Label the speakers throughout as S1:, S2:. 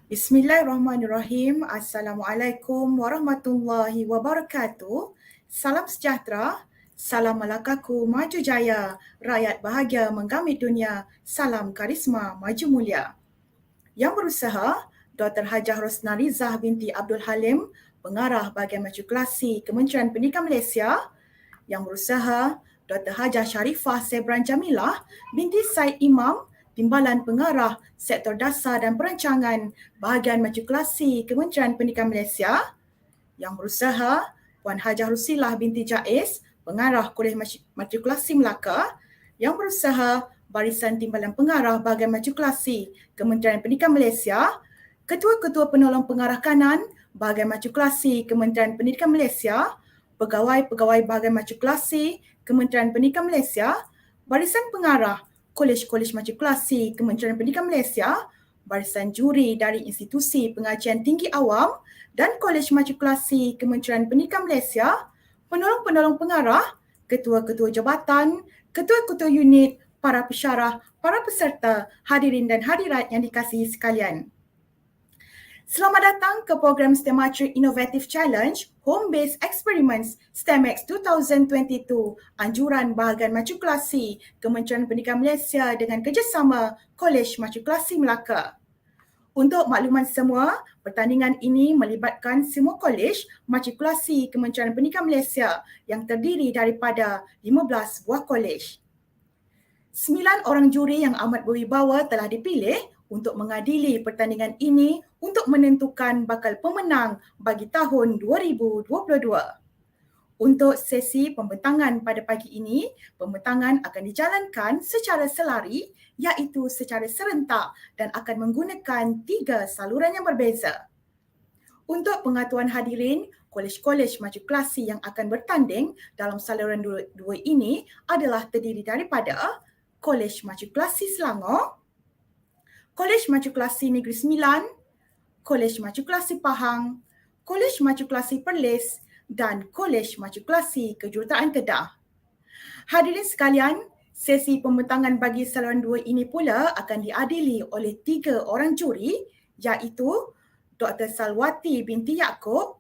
S1: Bismillahirrahmanirrahim. Assalamualaikum warahmatullahi wabarakatuh. Salam sejahtera. Salam Melakaku Maju Jaya. Rakyat bahagia menggamit dunia. Salam karisma maju mulia. Yang berusaha, Dr. Hajah Rosnarizah binti Abdul Halim, Pengarah Bahagian Matrikulasi Kementerian Pendidikan Malaysia. Yang berusaha, Dr. Hajah Sharifah Sebran Jamilah binti Said Imam, Timbalan Pengarah Sektor Dasar dan Perancangan Bahagian Matrikulasi Kementerian Pendidikan Malaysia. Yang berusaha, Puan Hajah Rusilah binti Jaiz, Pengarah Kolej Matrikulasi Melaka. Yang berusaha, Barisan Timbalan Pengarah Bahagian Matrikulasi Kementerian Pendidikan Malaysia. Ketua-Ketua Penolong Pengarah Kanan Bahagian Matrikulasi Kementerian Pendidikan Malaysia. Pegawai-pegawai Bahagian Matrikulasi Kementerian Pendidikan Malaysia. Barisan Pengarah Kolej-Kolej Matrikulasi Kementerian Pendidikan Malaysia, barisan juri dari Institusi Pengajian Tinggi Awam dan Kolej Matrikulasi Kementerian Pendidikan Malaysia, penolong-penolong pengarah, ketua-ketua jabatan, ketua-ketua unit, para pesyarah, para peserta, hadirin dan hadirat yang dikasihi sekalian. Selamat datang ke program Stemexp Innovative Challenge Home-Based Experiments Stemexp 2022 Anjuran Bahagian Matrikulasi Kementerian Pendidikan Malaysia dengan kerjasama Kolej Matrikulasi Melaka. Untuk makluman semua, pertandingan ini melibatkan semua kolej matrikulasi Kementerian Pendidikan Malaysia yang terdiri daripada 15 buah kolej. 9 orang juri yang amat berwibawa telah dipilih untuk mengadili pertandingan ini untuk menentukan bakal pemenang bagi tahun 2022. Untuk sesi pembentangan pada pagi ini, pembentangan akan dijalankan secara selari iaitu secara serentak dan akan menggunakan 3 saluran yang berbeza. Untuk pengaturan hadirin, kolej-kolej matrikulasi yang akan bertanding dalam saluran 2 ini adalah terdiri daripada Kolej Matrikulasi Selangor, Kolej Matrikulasi Negeri Sembilan, Kolej Matrikulasi Pahang, Kolej Matrikulasi Perlis dan Kolej Matrikulasi Kejuruteraan Kedah. Hadirin sekalian, sesi pembentangan bagi saluran 2 ini pula akan diadili oleh 3 orang juri iaitu Dr. Salwati binti Yaakob,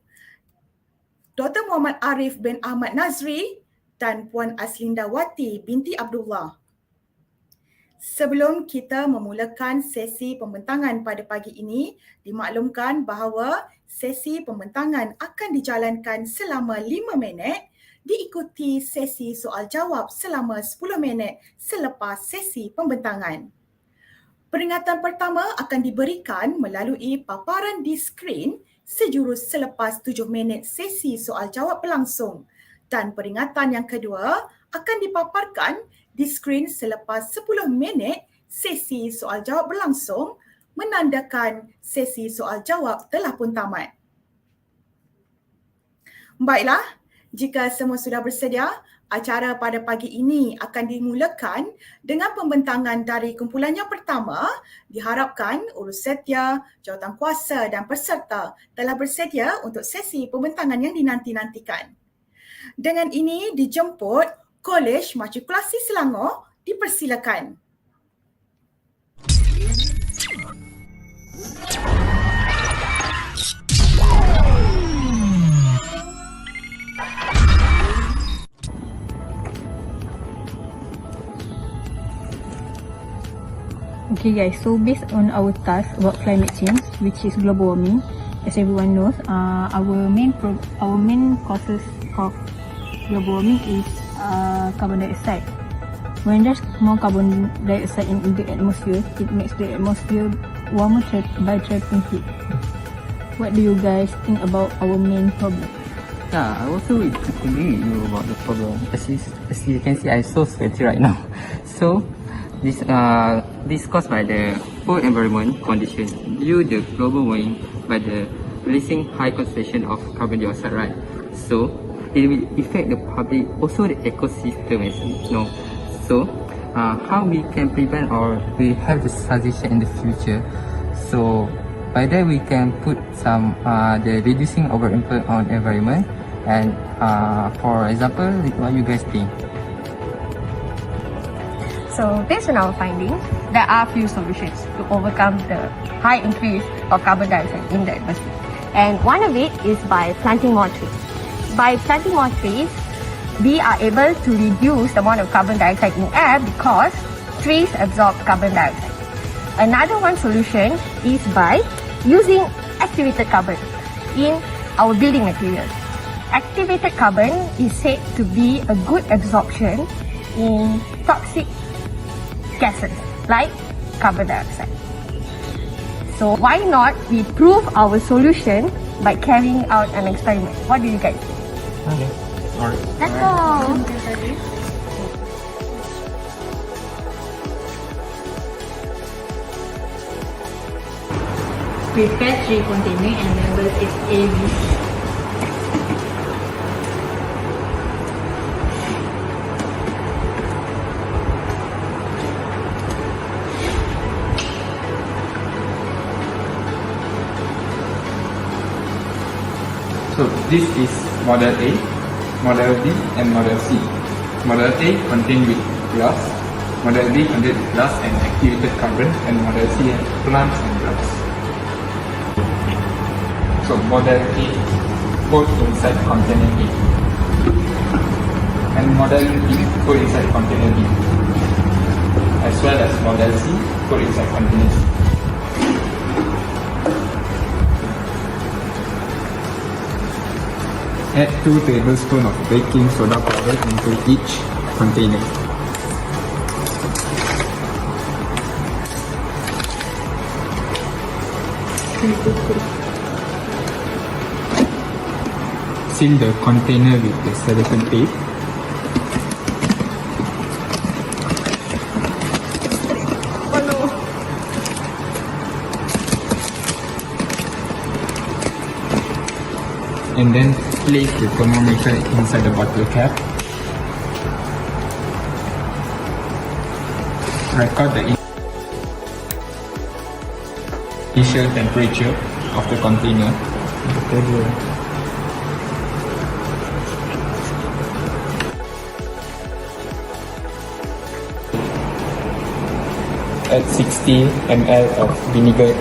S1: Dr. Muhammad Arif bin Ahmad Nazri dan Puan Aslinda Wati binti Abdullah. Sebelum kita memulakan sesi pembentangan pada pagi ini, dimaklumkan bahawa sesi pembentangan akan dijalankan selama 5 minit, diikuti sesi soal jawab selama 10 minit selepas sesi pembentangan. Peringatan pertama akan diberikan melalui paparan di skrin sejurus selepas 7 minit sesi soal jawab berlangsung dan peringatan yang kedua akan dipaparkan di skrin selepas 10 minit sesi soal jawab berlangsung menandakan sesi soal jawab telah pun tamat. Baiklah, jika semua sudah bersedia, acara pada pagi ini akan dimulakan dengan pembentangan dari kumpulan yang pertama. Diharapkan urus setia, jawatankuasa dan peserta telah bersedia untuk sesi pembentangan yang dinanti-nantikan. Dengan ini dijemput Kolej Matrikulasi Selangor, dipersilakan.
S2: Okay guys, so based on our task about climate change, which is global warming, as everyone knows, our main causes of global warming is carbon dioxide. When there's more carbon dioxide in the atmosphere, it makes the atmosphere warmer by trapping heat. What do you guys think about our main problem?
S3: Yeah, I also agree with you about the problem. As you can see, I'm so sweaty right now. So this caused by the poor environment conditions due to global warming by the releasing high concentration of carbon dioxide, right? So it will affect the public, also the ecosystem as you know. So how we can prevent, or we have the suggestion in the future. So by that we can put some the reducing our impact on environment, and for example, what you guys think?
S4: So based on our findings, there are few solutions to overcome the high increase of carbon dioxide in the atmosphere. And one of it is by planting more trees. By planting more trees, we are able to reduce the amount of carbon dioxide in air because trees absorb carbon dioxide. Another one solution is by using activated carbon in our building materials. Activated carbon is said to be a good absorption in toxic gases like carbon dioxide. So why not we prove our solution by carrying out an experiment? What do you guys think?
S3: Okay. Alright.
S4: Let's go!
S2: Prepare 3 container and label it ABC.
S5: So this is Model A, Model B and Model C. Model A contained with glass, Model B contained with glass and activated carbon, and Model C has plants and grass. So Model A goes inside container A, and Model B go inside container B, as well as Model C go inside container C. Add 2 tablespoons of baking soda powder into each container. Seal the container with the cellophane tape. And then place the thermometer inside the bottle cap. Record the initial temperature of the container. Add 60 ml of vinegar.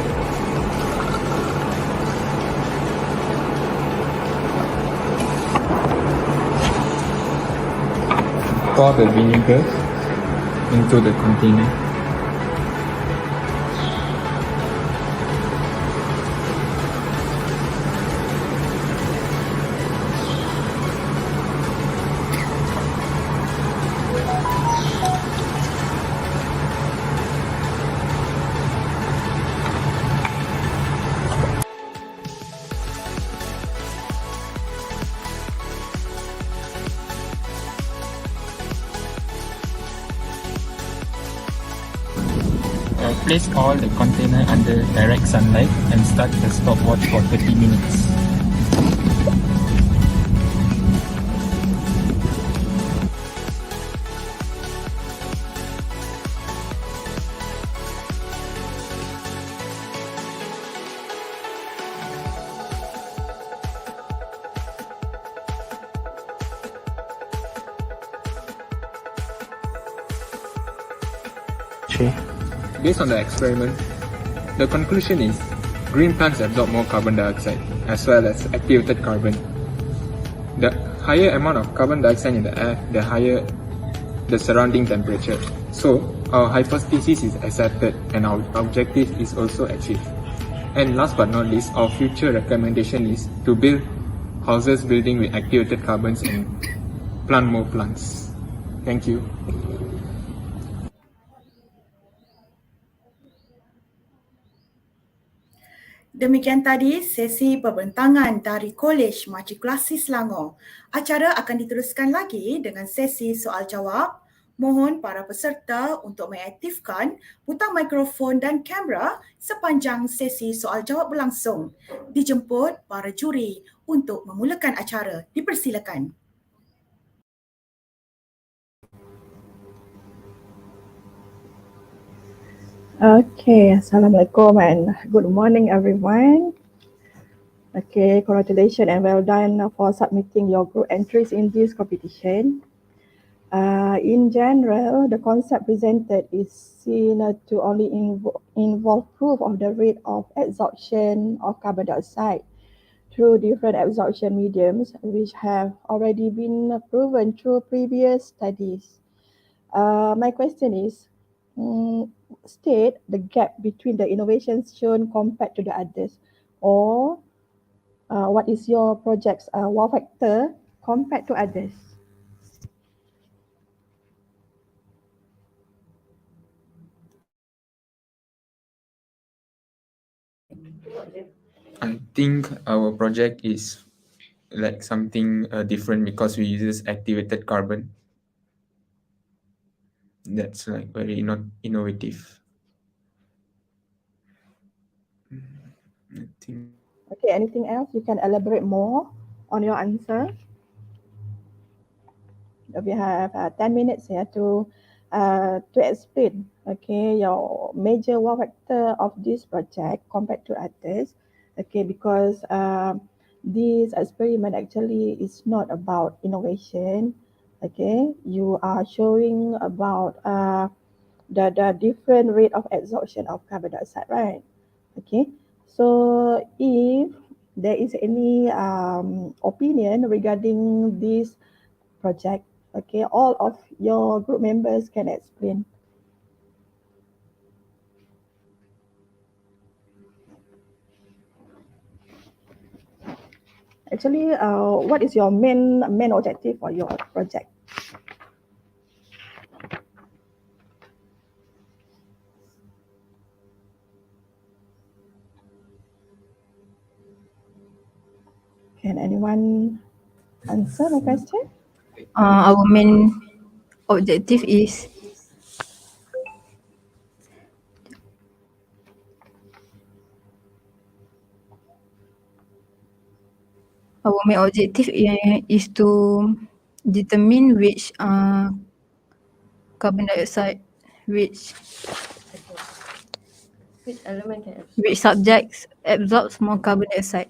S5: Pour the vinegar into the container. Place all the container under direct sunlight and start the stopwatch for 30 minutes. Based on the experiment, the conclusion is green plants absorb more carbon dioxide as well as activated carbon. The higher amount of carbon dioxide in the air, the higher the surrounding temperature. So our hypothesis is accepted and our objective is also achieved. And last but not least, our future recommendation is to build houses building with activated carbons and plant more plants. Thank you.
S1: Demikian tadi sesi pembentangan dari Kolej Matrikulasi Selangor. Acara akan diteruskan lagi dengan sesi soal jawab. Mohon para peserta untuk mengaktifkan butang mikrofon dan kamera sepanjang sesi soal jawab berlangsung. Dijemput para juri untuk memulakan acara. Dipersilakan.
S6: Okay, Assalamualaikum and good morning everyone. Okay, congratulations and well done for submitting your group entries in this competition. In general, the concept presented is seen to only involve proof of the rate of absorption of carbon dioxide through different absorption mediums, which have already been proven through previous studies. My question is, state the gap between the innovations shown compared to the others, or what is your project's wow factor compared to others?
S5: I think our project is like something different because we use activated carbon. That's like very innovative. I think
S6: Okay, anything else? You can elaborate more on your answer. We have 10 minutes here to explain, okay, your major wow factor of this project compared to others, okay, because this experiment actually is not about innovation, okay. You are showing about the different rate of absorption of carbon dioxide, right? Okay, so if there is any opinion regarding this project, okay, all of your group members can explain. Actually, what is your main objective for your project? Can anyone answer my question?
S2: Our main objective is our main objective is to determine which carbon dioxide, which
S4: Which element can
S2: which subjects absorbs more carbon dioxide,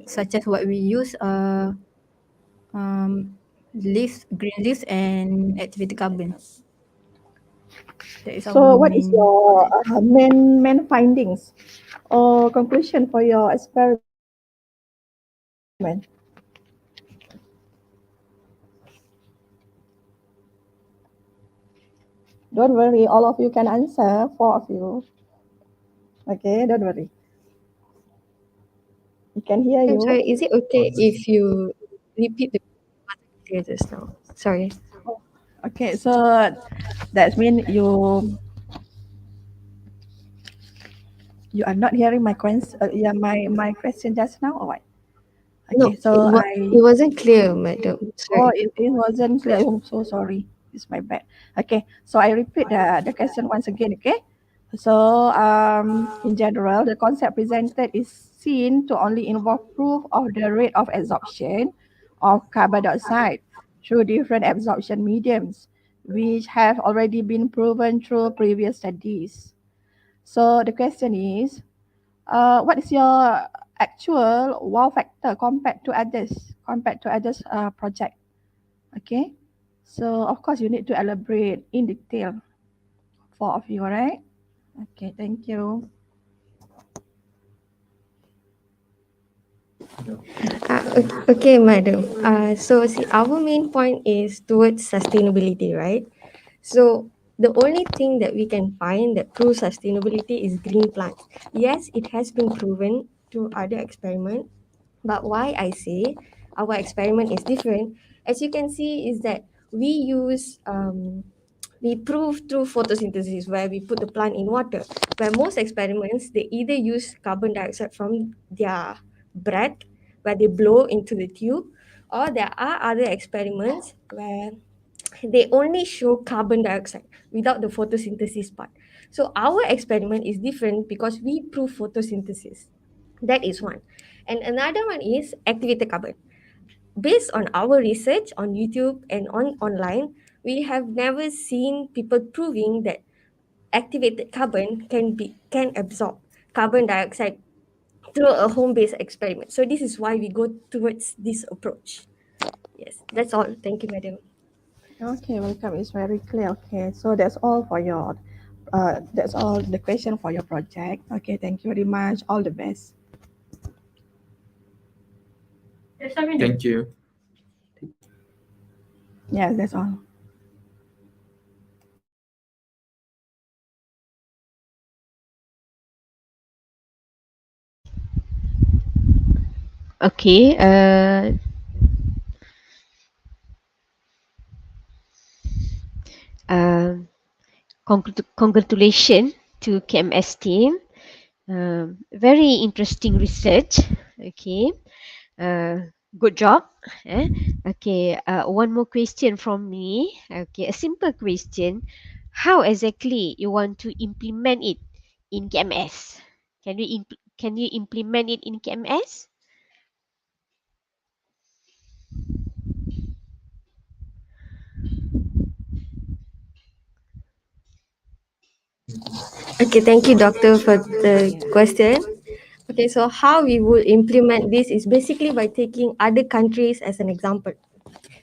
S2: such as what we use leaves, green leaves and activated carbon. That is our
S6: So, what is
S2: main
S6: your
S2: objective.
S6: main findings or conclusion for your experiment? Don't worry, all of you can answer. Four of you. Okay, don't worry. We can hear
S4: I'm sorry,
S6: you.
S4: is it okay if you repeat the clear just now? Sorry.
S6: Okay, so that means you are not hearing my question. Yeah, my question just now, or what?
S4: No,
S6: Okay, so
S4: it wasn't clear, madam.
S6: oh,
S4: Sorry.
S6: it wasn't clear. I'm so sorry. It's my bad. Okay, so I repeat the question once again. Okay, so in general, the concept presented is seen to only involve proof of the rate of absorption of carbon dioxide through different absorption mediums, which have already been proven through previous studies. So the question is, what is your actual wow factor compared to others project? Okay, so of course you need to elaborate in detail, four of you, right? Okay, thank you.
S4: Okay, madam. So see, our main point is towards sustainability, right? So the only thing that we can find that proves sustainability is green plants. Yes, it has been proven through other experiments, but why I say our experiment is different, as you can see, is that we prove through photosynthesis where we put the plant in water. Where most experiments they either use carbon dioxide from their breath where they blow into the tube, or there are other experiments where they only show carbon dioxide without the photosynthesis part. So our experiment is different because we prove photosynthesis. That is one. And another one is activated carbon. Based on our research on YouTube and on online, we have never seen people proving that activated carbon can absorb carbon dioxide through a home-based experiment. So this is why we go towards this approach. Yes, that's all. Thank you, madam.
S6: Okay, welcome. It's very clear. Okay, so that's all for your, that's all the question for your project. Okay, thank you very much. All the best.
S5: Thank you.
S6: Yes, that's all.
S7: Okay, um, congratulations to KMS team. Very interesting research. Okay, good job. Okay, one more question from me. Okay, a simple question. How exactly you want to implement it in KMS? Can you implement it in KMS?
S4: Okay, thank you, Doctor, for the question. Okay, so how we would implement this is basically by taking other countries as an example.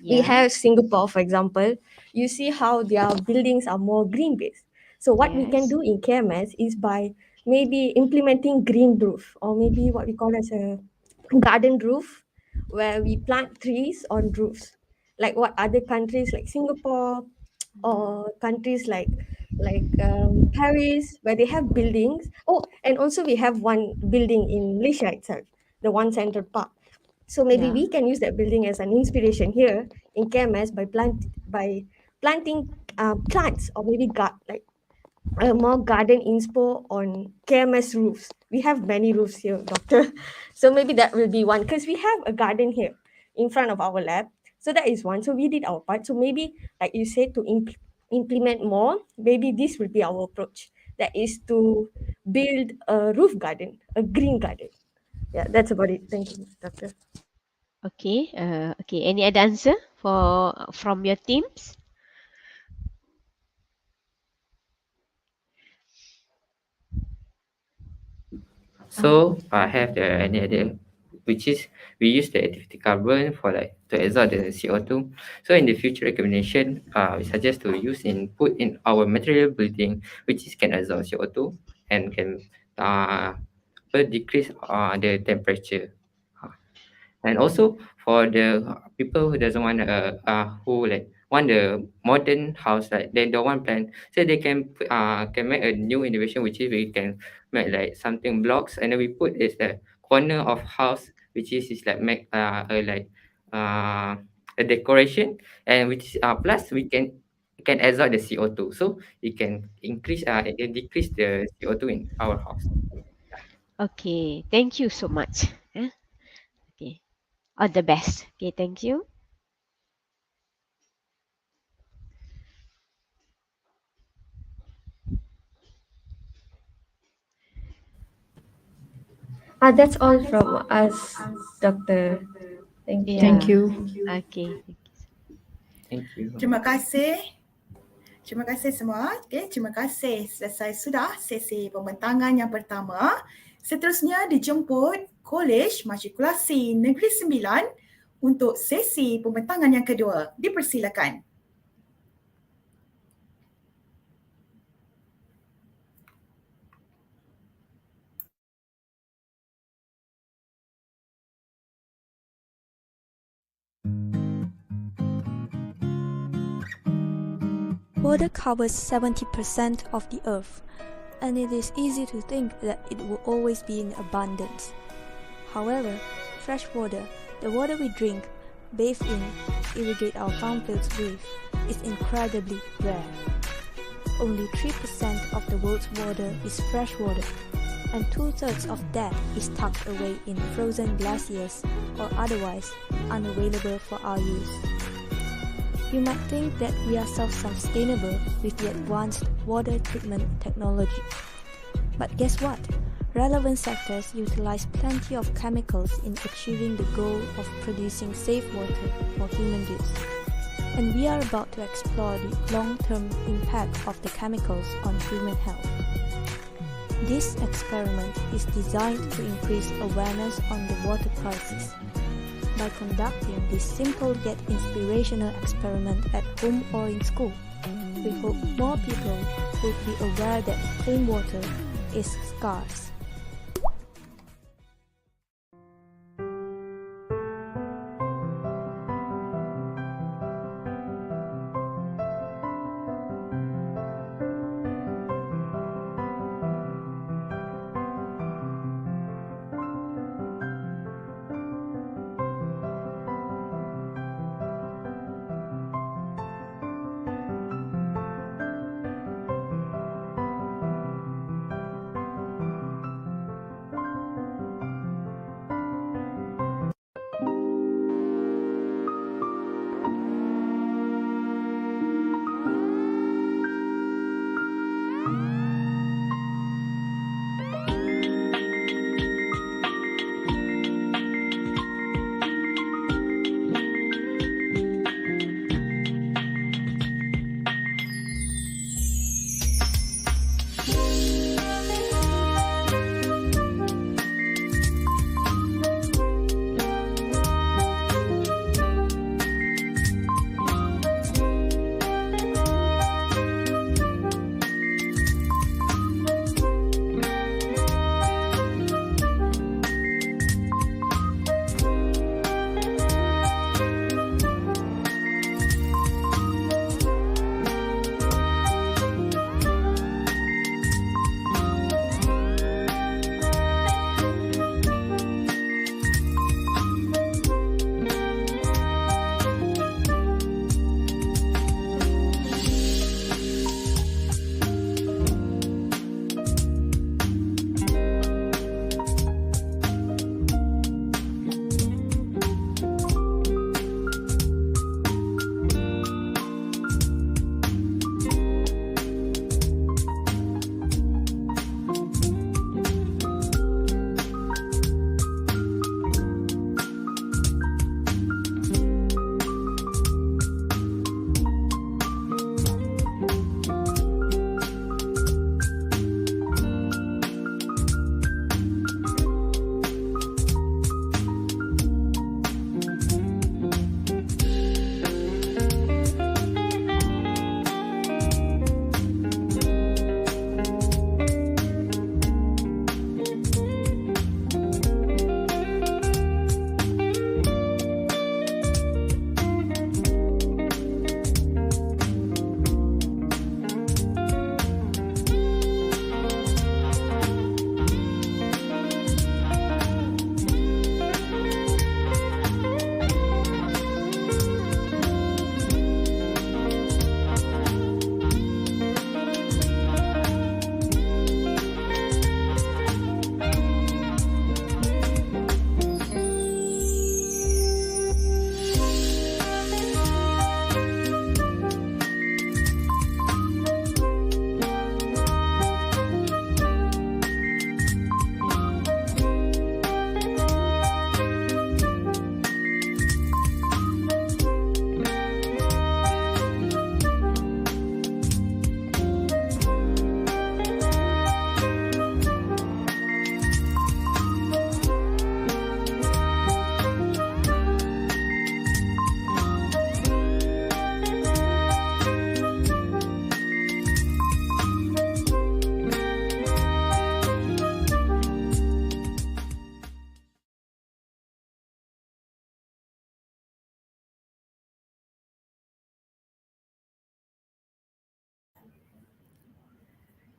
S4: We
S7: Yeah.
S4: have Singapore, for example. You see how their buildings are more green based. So what we can
S7: Yes.
S4: do in KMS is by maybe implementing green roof, or maybe what we call as a garden roof, where we plant trees on roofs, like what other countries like Singapore or countries like Paris, where they have buildings. Oh, and also we have one building in Malaysia itself, the One Central Park. So maybe
S7: Yeah.
S4: we can use that building as an inspiration here in KMS by planting plants, or maybe like a more garden inspo on KMS roofs. We have many roofs here, Doctor. So maybe that will be one, because we have a garden here in front of our lab. So that is one. So we did our part. So maybe, like you said, to implement more, maybe this will be our approach. That is to build a roof garden, a green garden. Yeah, that's about it. Thank you, Doctor.
S7: Okay. Okay. Any other answer for from your teams?
S3: So I have the any idea, which is we use the activity carbon for like to absorb the CO2. So in the future recommendation, we suggest to use in put in our material building, which is can absorb CO2 and can decrease the temperature. And also for the people who doesn't want who like want the modern house, like they don't want plan, so they can make a new innovation, which is we can make like something blocks, and then we put is the corner of house, which is like make uh a decoration, and which is plus we can absorb the CO2, so it can decrease the CO2 in our house.
S7: Okay. Thank you so much. Okay. All the best. Okay. Thank you.
S4: That's all from us, Doctor. Thank you.
S2: Thank
S7: Yeah.
S2: you.
S7: Okay.
S3: Thank you.
S1: Terima kasih. Terima kasih semua. Okay, terima kasih. Selesai sudah sesi pembentangan yang pertama. Seterusnya dijemput Kolej Matrikulasi Negeri Sembilan untuk sesi pembentangan yang kedua. Dipersilakan.
S8: Water covers 70% of the earth, and it is easy to think that it will always be in abundance. However, fresh water, the water we drink, bathe in, irrigate our farm fields with, is incredibly rare. Only 3% of the world's water is fresh water, and 2/3 of that is tucked away in frozen glaciers or otherwise unavailable for our use. You might think that we are self-sustainable with the advanced water treatment technology. But guess what? Relevant sectors utilize plenty of chemicals in achieving the goal of producing safe water for human use. And we are about to explore the long-term impact of the chemicals on human health. This experiment is designed to increase awareness on the water crisis. by conducting this simple yet inspirational experiment at home or in school. We hope more people would be aware that clean water is scarce.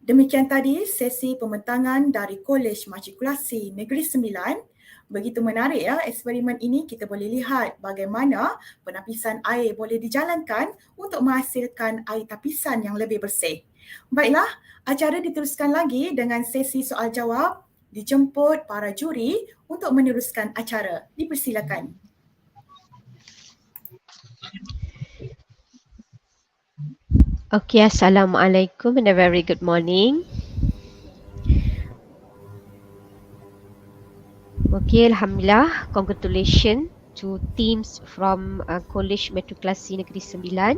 S1: Demikian tadi sesi pembentangan dari Kolej Matrikulasi Negeri Sembilan. Begitu menarik ya eksperimen ini, kita boleh lihat bagaimana penapisan air boleh dijalankan untuk menghasilkan air tapisan yang lebih bersih. Baiklah, acara diteruskan lagi dengan sesi soal jawab. Dijemput para juri untuk meneruskan acara. Dipersilakan.
S7: Okay, Assalamualaikum and a very good morning. Okay, Alhamdulillah, congratulations to teams from College Matrikulasi Negeri Sembilan.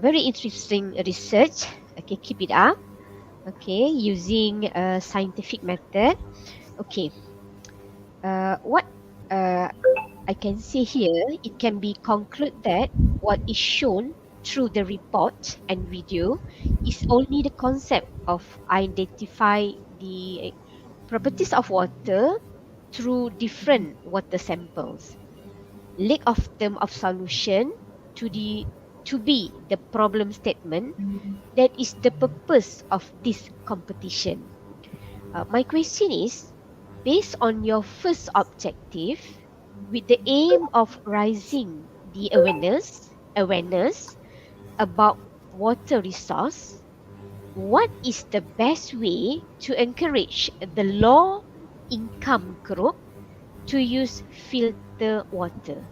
S7: Very interesting research. Okay, keep it up. Okay, using a scientific method. Okay, what uh, I can see here it can be concluded that what is shown through the report and video is only the concept of identify the properties of water through different water samples. Lack of term of solution to the to be the problem statement that is the purpose of this competition. My question is, based on your first objective, with the aim of raising the awareness about water resource, what is the best way to encourage the low income group to use filter water?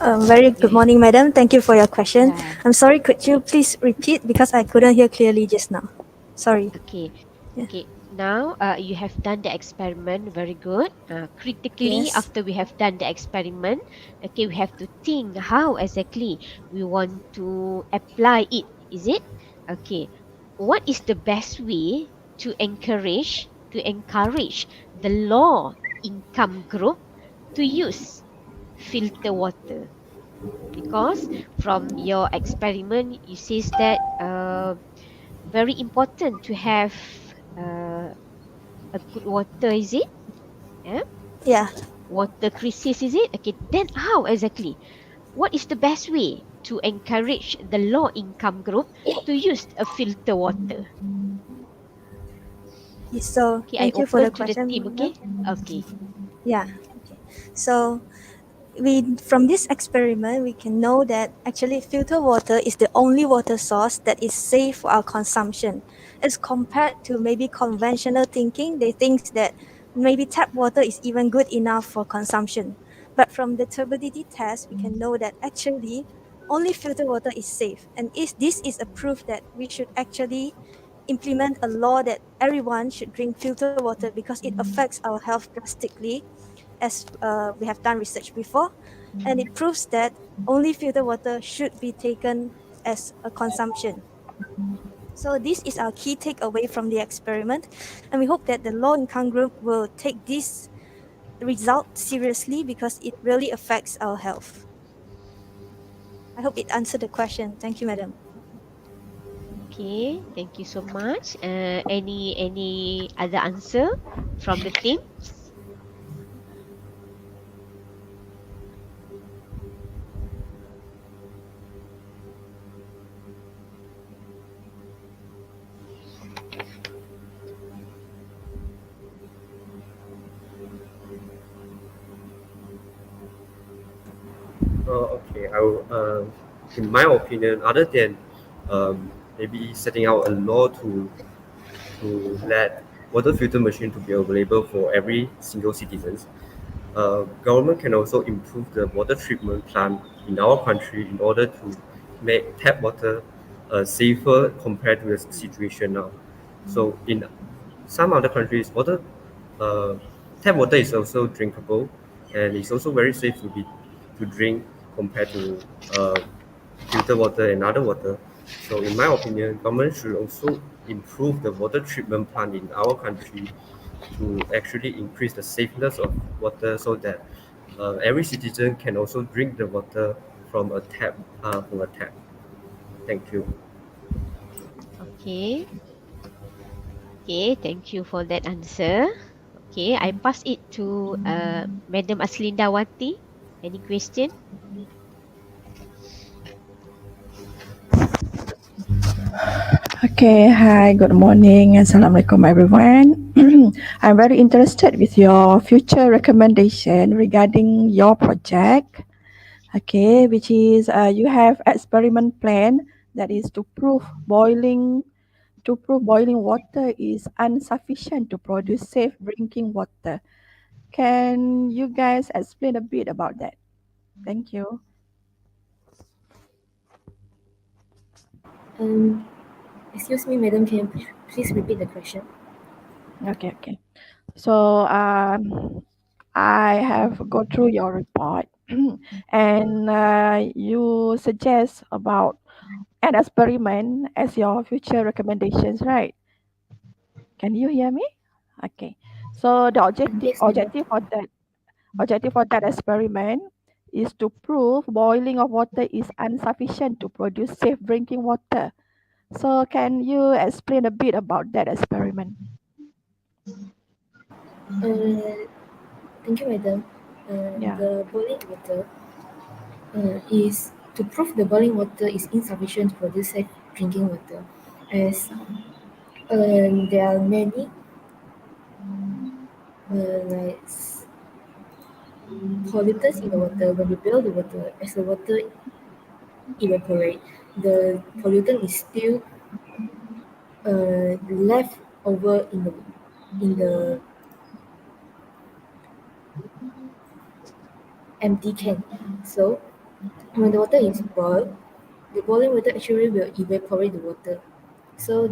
S8: Very good
S7: You,
S8: morning, madam. Thank you for your question.
S7: yeah.
S8: I'm sorry, could you please repeat because I couldn't hear clearly just now? Sorry.
S7: Okay.
S8: Yeah.
S7: Okay. Now you have done the experiment. Very good. Critically,
S8: Yes.
S7: after we have done the experiment, okay, we have to think how exactly we want to apply it. Is it? Okay. What is the best way to encourage the low income group to use filter water? Because from your experiment, you says that very important to have uh, a good water, is it? Yeah,
S8: Yeah.
S7: water crisis, is it? Okay, then how exactly? What is the best way to encourage the low income group to use a filter water?
S8: So
S7: Okay, I
S8: thank you for the
S7: open to the
S8: question,
S7: team.
S8: madam.
S7: Okay, okay,
S8: Yeah. Okay. So we from this experiment we can know that actually filter water is the only water source that is safe for our consumption as compared to maybe conventional thinking. They think that maybe tap water is even good enough for consumption, but from the turbidity test we can know that actually only filter water is safe, and is this is a proof that we should actually implement a law that everyone should drink filter water because it affects our health drastically, as we have done research before, and it proves that only filtered water should be taken as a consumption. So this is our key takeaway from the experiment, and we hope that the low income group will take this result seriously because it really affects our health. I hope it answered the question. Thank you, madam.
S7: okay. Thank you so much. Any other answer from the team?
S9: Okay, in my opinion, other than maybe setting out a law to let water filter machine to be available for every single citizens, government can also improve the water treatment plant in our country in order to make tap water safer compared to the situation now. So in some other countries, uh, tap water is also drinkable, and it's also very safe to drink compared to filter water and other water. So in my opinion, government should also improve the water treatment plant in our country to actually increase the safeness of water so that every citizen can also drink the water from a tap. From a tap. Thank you.
S7: Okay. Okay, thank you for that answer. Okay, I pass it to Madam Aslindawati. Any question?
S6: Okay, hi, good morning. Assalamualaikum, everyone. I'm very interested with your future recommendation regarding your project. Okay, which is you have experiment plan that is to prove boiling water is insufficient to produce safe drinking water. Can you guys explain a bit about that? Thank you.
S10: Um, Excuse me, madam, can you please repeat the question?
S6: Okay, okay. So I have go through your report, and you suggest about and experiment as your future recommendations, right? Can you hear me? Okay. So the
S10: Yes, madam.
S6: objective for that experiment is to prove boiling of water is insufficient to produce safe drinking water. So can you explain a bit about that experiment?
S10: Uh, Thank you, madam.
S6: Yeah.
S10: The boiling water is to prove the boiling water is insufficient to produce safe drinking water, as there are many like pollutants in the water. When you boil the water, as the water evaporate, the pollutant is still left over in the empty can. So when the water is boiled, the boiling water actually will evaporate the water. So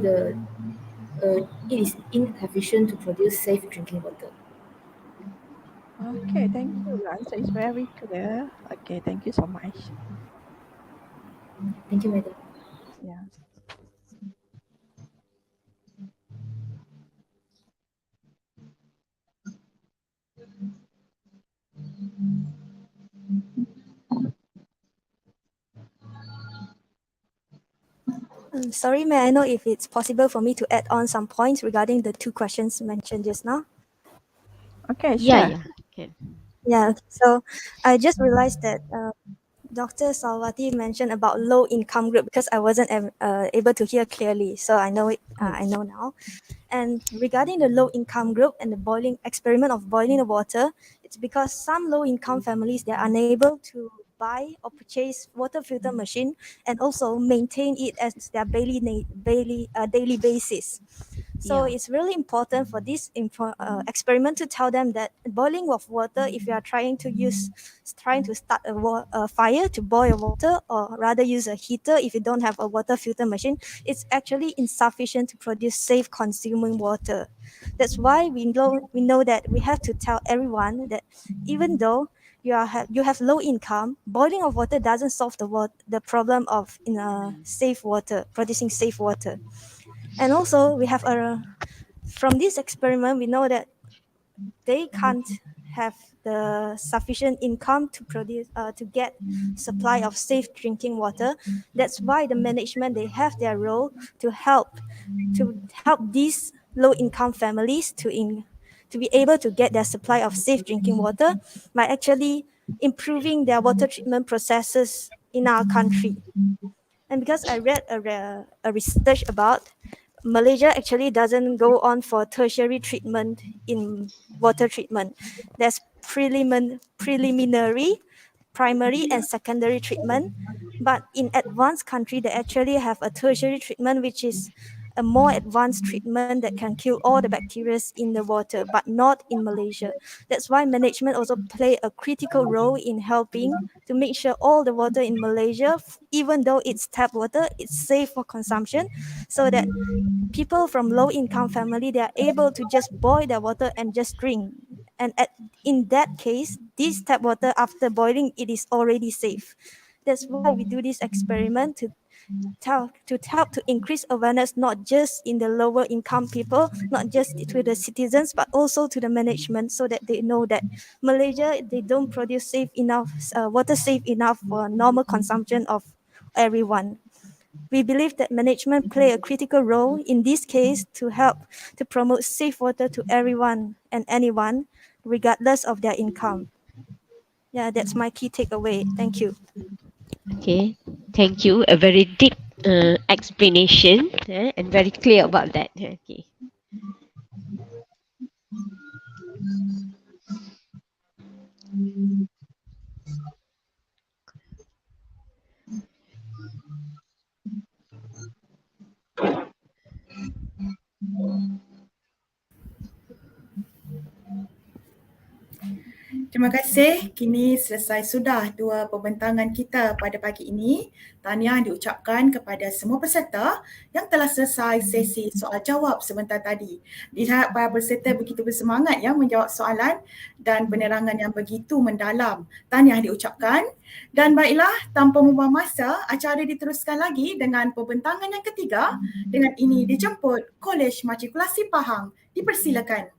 S10: it is insufficient to produce safe drinking water.
S6: Okay, thank you. Your answer is very clear. Okay, thank you so much.
S10: Thank you, madam.
S6: Yeah.
S8: Sorry, may I know if it's possible for me to add on some points regarding the two questions mentioned just now?
S6: Okay,
S7: Yeah,
S6: sure.
S7: yeah. Can.
S8: Yeah, so I just realized that Dr. Salwati mentioned about low income group because I wasn't able to hear clearly. So I know it. I know now. And regarding the low income group and the boiling experiment of boiling the water, it's because some low income families they are unable to buy or purchase water filter machine and also maintain it as their daily basis. So
S7: Yeah.
S8: it's really important for this experiment to tell them that boiling of water, if you are trying to start a fire to boil water, or rather use a heater if you don't have a water filter machine, it's actually insufficient to produce safe consuming water. That's why we know that we have to tell everyone that even though you have low income, boiling of water doesn't solve the problem of in a safe water producing safe water. And also we have a from this experiment we know that they can't have the sufficient income to produce to get supply of safe drinking water. That's why the management they have their role to help these low income families to be able to get their supply of safe drinking water by actually improving their water treatment processes in our country. And because I read a research about Malaysia actually doesn't go on for tertiary treatment in water treatment. There's preliminary, primary, and secondary treatment. But in advanced country, they actually have a tertiary treatment, which is a more advanced treatment that can kill all the bacteria in the water, but not in Malaysia. That's why management also play a critical role in helping to make sure all the water in Malaysia, even though it's tap water, it's safe for consumption, so that people from low income family they are able to just boil their water and just drink. And in that case, this tap water after boiling it is already safe. That's why we do this experiment to help to increase awareness not just in the lower income people, not just to the citizens, but also to the management, so that they know that Malaysia they don't produce safe enough water safe enough for normal consumption of everyone. We believe that management play a critical role in this case to help to promote safe water to everyone and anyone, regardless of their income. Yeah, that's my key takeaway. Thank you.
S7: Okay. Thank you. A very deep explanation and very clear about that. Okay.
S1: Terima kasih. Kini selesai sudah dua pembentangan kita pada pagi ini. Tahniah diucapkan kepada semua peserta yang telah selesai sesi soal jawab sebentar tadi. Dilihat para peserta begitu bersemangat yang menjawab soalan dan penerangan yang begitu mendalam. Tahniah diucapkan. Dan baiklah, tanpa membuang masa, acara diteruskan lagi dengan pembentangan yang ketiga. Dengan ini dijemput Kolej Matrikulasi Pahang. Dipersilakan.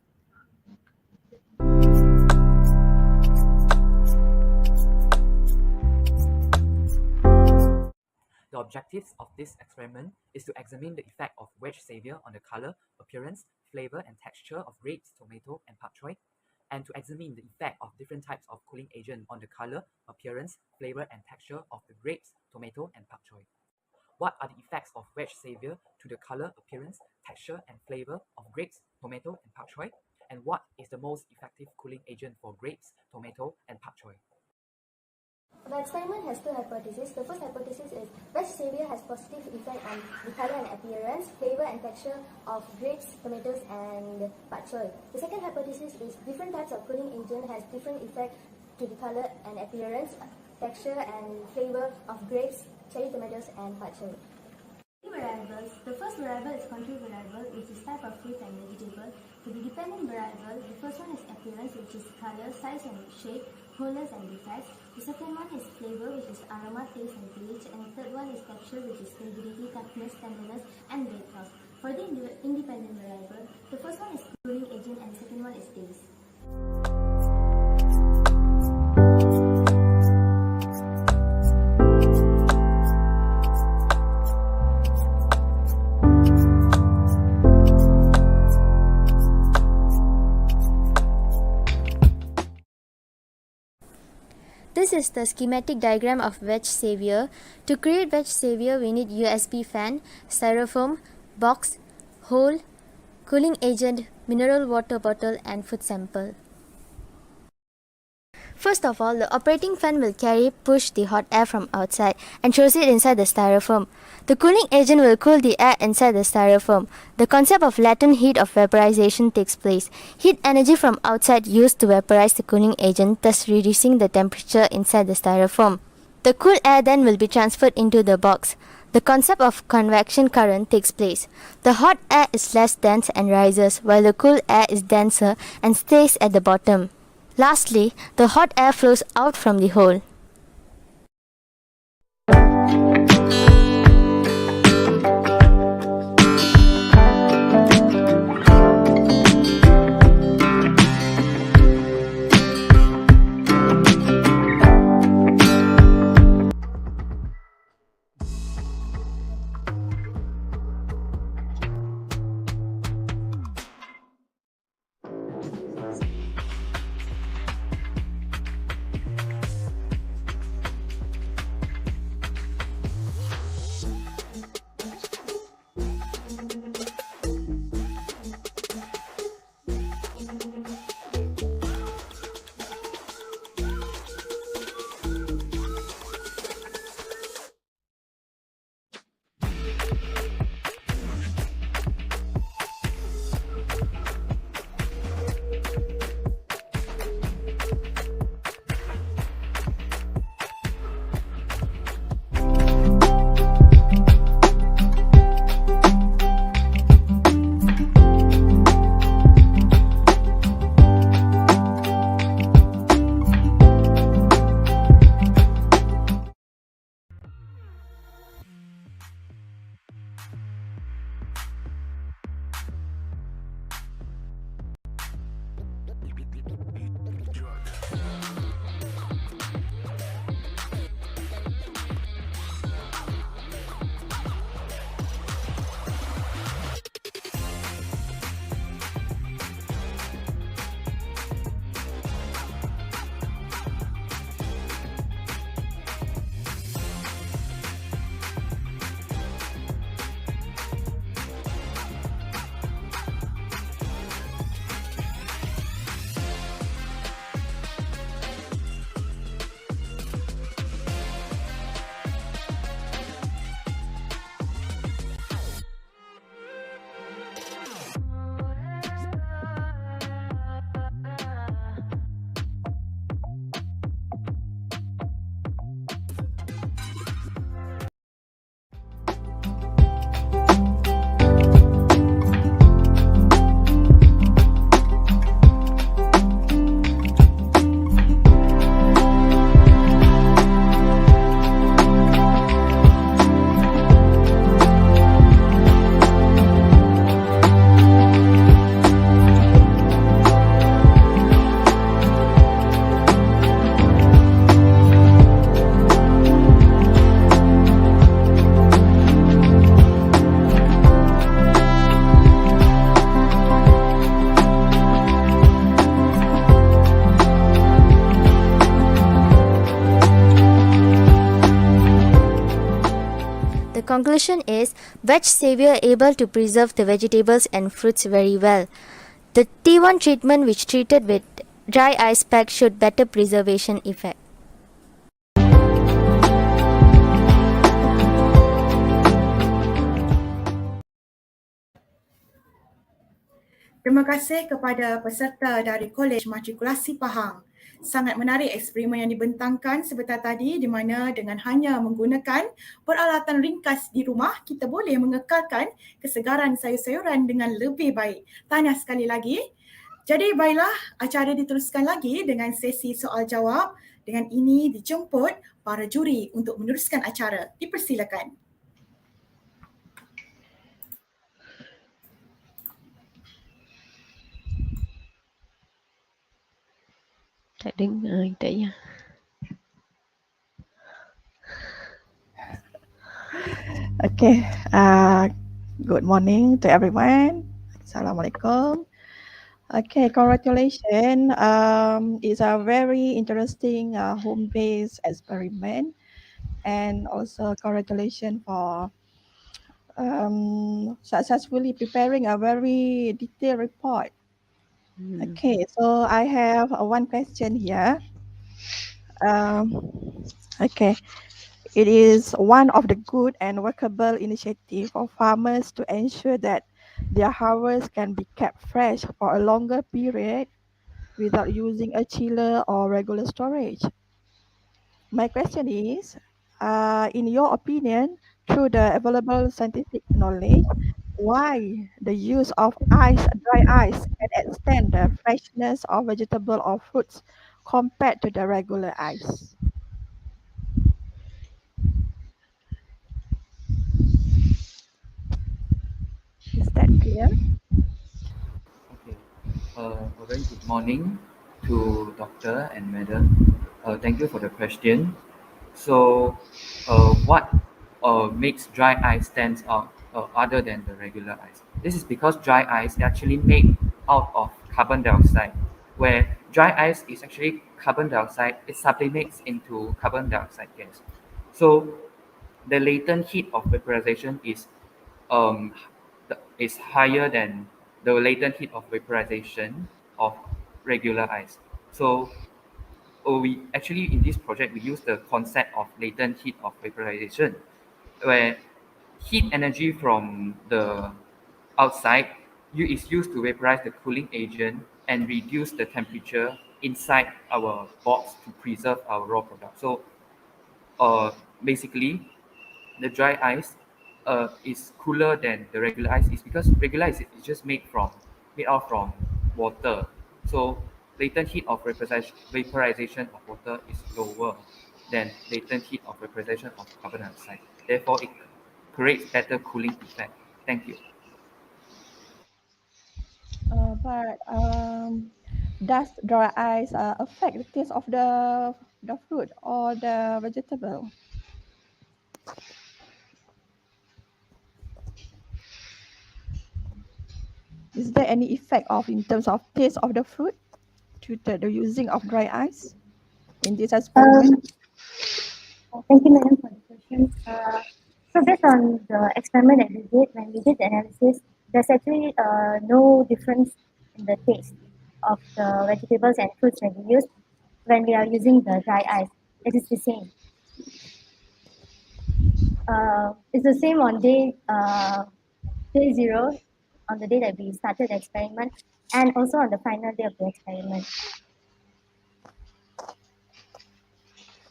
S11: The objectives of this experiment is to examine the effect of wedge savior on the color, appearance, flavor and texture of grapes, tomato and pak choy, and to examine the effect of different types of cooling agent on the color, appearance, flavor and texture of the grapes, tomato and pak choy. What are the effects of wedge savior to the color, appearance, texture and flavor of grapes, tomato and pak choy? And what is the most effective cooling agent for grapes, tomato and pak choy?
S12: The experiment has two hypotheses. The first hypothesis is wedge savior has positive effect on the color and appearance, flavor and texture of grapes, tomatoes and pak choy. The second hypothesis is different types of cooling agent has different effect to the color and appearance, texture and flavor of grapes, cherry tomatoes and pak choy.
S13: Variables. The first variable is control variable, which is type of fruit and vegetable. For the dependent variable, the first one is appearance, which is color, size and shape, wholeness and defects. The second one is flavor, which is aroma, taste and pH. And the third one is texture, which is stability, toughness, tenderness and weight loss. For the independent variable, the first one is cooling agent and the second one is taste.
S14: This is the schematic diagram of wedge savior. To create wedge savior, we need USB fan, styrofoam, box, hole, cooling agent, mineral water bottle and food sample. First of all, the operating fan will push the hot air from outside and throws it inside the styrofoam. The cooling agent will cool the air inside the styrofoam. The concept of latent heat of vaporization takes place. Heat energy from outside used to vaporize the cooling agent, thus reducing the temperature inside the styrofoam. The cool air then will be transferred into the box. The concept of convection current takes place. The hot air is less dense and rises, while the cool air is denser and stays at the bottom. Lastly, the hot air flows out from the hole. The conclusion is Veg Savior able to preserve the vegetables and fruits very well. The T1 treatment which treated with dry ice pack showed better preservation effect.
S1: Terima kasih kepada peserta dari Kolej Matrikulasi Pahang. Sangat menarik eksperimen yang dibentangkan sebentar tadi di mana dengan hanya menggunakan peralatan ringkas di rumah, kita boleh mengekalkan kesegaran sayur-sayuran dengan lebih baik. Tahniah sekali lagi. Jadi baiklah, acara diteruskan lagi dengan sesi soal jawab. Dengan ini dijemput para juri untuk meneruskan acara. Dipersilakan.
S7: Tak dengar tak ya.
S6: Okay. Good morning to everyone. Assalamualaikum. Okay, congratulations. It's a very interesting home-based experiment, and also congratulations for successfully preparing a very detailed report. Okay, so I have one question here. Okay, it is one of the good and workable initiative of farmers to ensure that their harvest can be kept fresh for a longer period without using a chiller or regular storage. My question is, in your opinion, through the available scientific knowledge, why the use of dry ice can extend the freshness of vegetable or fruits compared to the regular ice? Is that clear?
S11: Okay. A very good morning to Doctor and Madam. Thank you for the question. So, what makes dry ice stands out other than the regular ice? This is because dry ice is actually made out of carbon dioxide, where dry ice is actually carbon dioxide. It sublimates into carbon dioxide gas. So, the latent heat of vaporization um, is higher than the latent heat of vaporization of regular ice. So we actually in this project we use the concept of latent heat of vaporization, where heat energy from the outside is used to vaporize the cooling agent and reduce the temperature inside our box to preserve our raw product. So basically the dry ice is cooler than the regular ice is because regular ice is just made out from water. So latent heat of vaporization of water is lower than latent heat of vaporization of carbon dioxide. Therefore, it creates better cooling effect. Thank you.
S6: But does dry ice affect the taste of the fruit or the vegetable? Is there any effect in terms of taste of the fruit to the using of dry ice in this experiment?
S10: Thank you, madam, for the question. So based on the experiment that we did, when we did the analysis, there's actually no difference in the taste of the vegetables and fruits when we are using the dry ice. It is the same. It's the same on day zero, on the day that we started the experiment, and also on the final day of the experiment.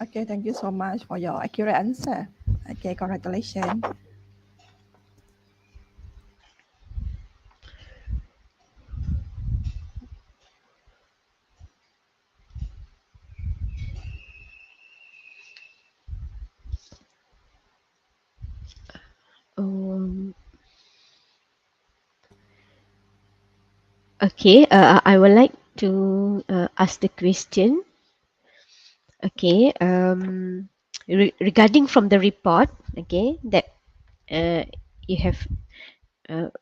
S6: Okay, thank you so much for your accurate answer. Okay, congratulations.
S7: Okay, I would like to ask the question. Okay, regarding from the report, okay, that you have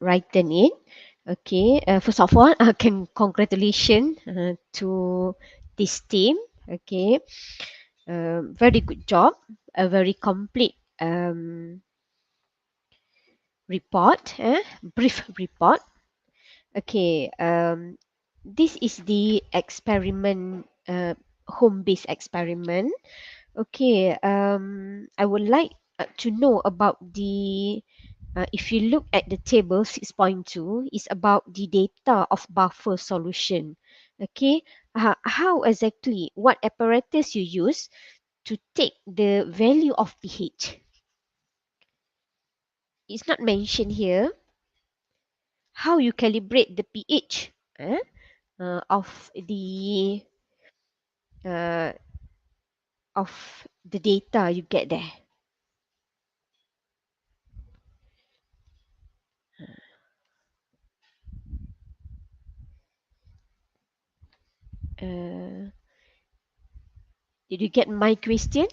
S7: written it. Okay, first of all, congratulations to this team. Okay, very good job, a very complete report, brief report. Okay, this is the experiment, home-based experiment. Okay, I would like to know about the, if you look at the table 6.2, is about the data of buffer solution. Okay, how exactly, what apparatus you use to take the value of pH? It's not mentioned here. How you calibrate the pH of uh, the data you get there. Uh, did you get my question?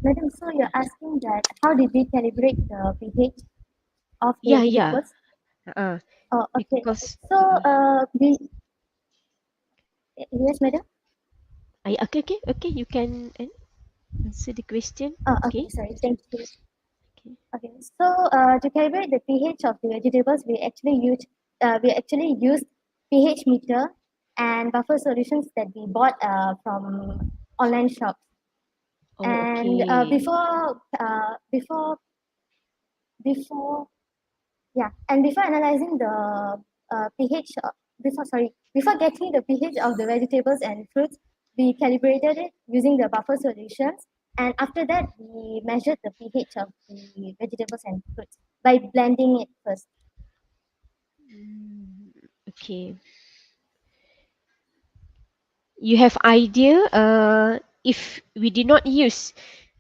S12: Madam, so you're asking that how did we calibrate the pH of the
S7: Yeah.
S12: vegetables? Oh, okay.
S7: Because
S12: So, yes, madam.
S7: okay. You can answer the question.
S12: Oh,
S7: Okay.
S12: okay. Sorry. Thank you.
S7: Okay.
S12: Okay. So, to calibrate the pH of the vegetables, we actually use pH meter and buffer solutions that we bought from online shops.
S7: Oh,
S12: And
S7: okay.
S12: before yeah, and before analyzing the pH, before getting the pH of the vegetables and fruits, we calibrated it using the buffer solutions. And after that, we measured the pH of the vegetables and fruits by blending it first.
S7: Okay. You have idea if we did not use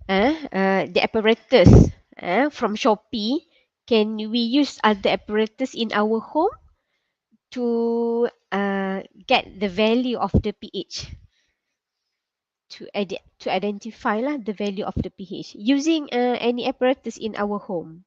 S7: the apparatus from Shopee, can we use other apparatus in our home to get the value of the pH, to identify lah the value of the pH using any apparatus in our home?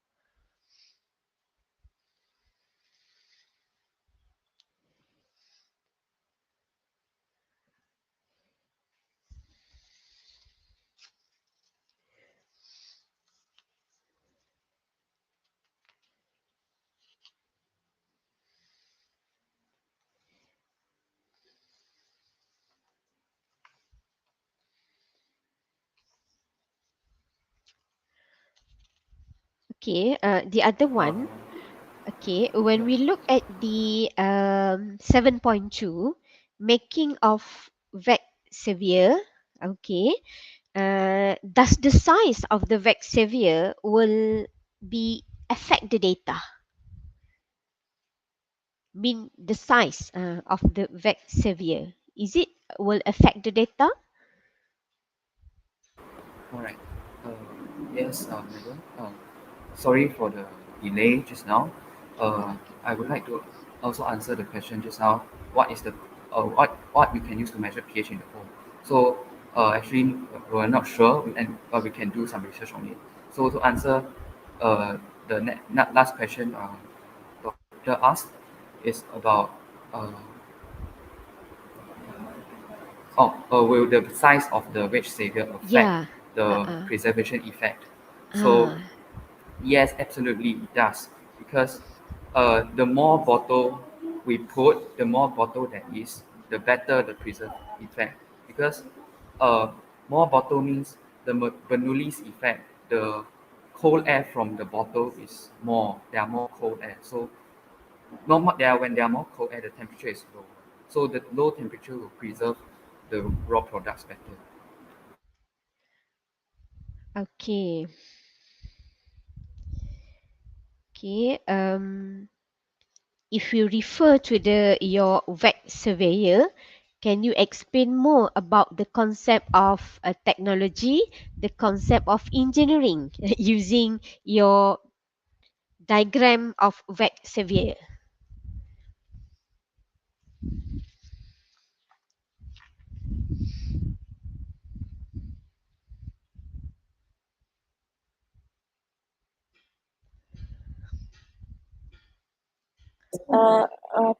S7: Okay, the other one. Okay, when we look at the 7.2, making of vec severe, okay, does the size of the vec severe will be affect the data? Mean the size of the vec severe, is it will affect the data?
S11: All right. Yes, madam. Sorry for the delay just now. I would like to also answer the question just now. What is the what we can use to measure pH in the home? So actually we're not sure, and we can do some research on it. So to answer the last question doctor asked is about uh, will the size of the wedge savior affect
S7: Yeah.
S11: the
S7: Uh-uh.
S11: preservation effect? So
S7: Ah.
S11: yes, absolutely it does, because the more bottle we put, the more bottle there is, the better the preserve effect. Because uh, more bottle means the Bernoulli's effect, the cold air from the bottle is more. There are more cold air. So when there are more cold air, the temperature is low. So the low temperature will preserve the raw products better.
S7: Okay. Okay. If you refer to your VEC surveyor, can you explain more about the concept of technology, the concept of engineering using your diagram of VEC surveyor?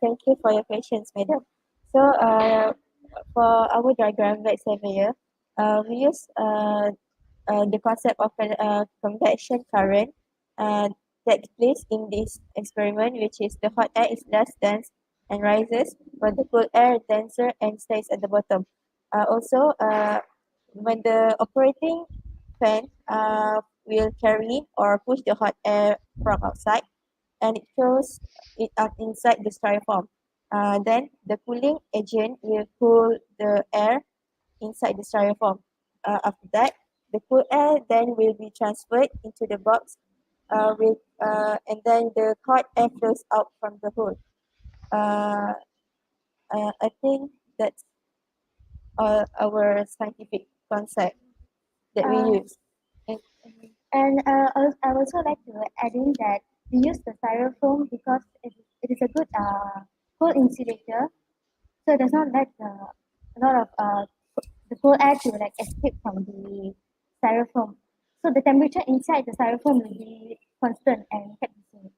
S15: Thank you for your questions, madam. So, for our diagram like surveyor, we use the concept of convection current takes place in this experiment, which is the hot air is less dense and rises, while the cool air is denser and stays at the bottom. Also, when the operating fan will carry or push the hot air from outside, and it throws it up inside the styrofoam. Then the cooling agent will cool the air inside the styrofoam. After that, the cool air then will be transferred into the box and then the hot air flows out from the hole. Uh, I think that's all our scientific concept that we use. And,
S12: I would also like to add in that we use the styrofoam because it is a good cold insulator, so it does not let a lot of the cold air to like escape from the styrofoam. So the temperature inside the styrofoam will be constant and kept the same.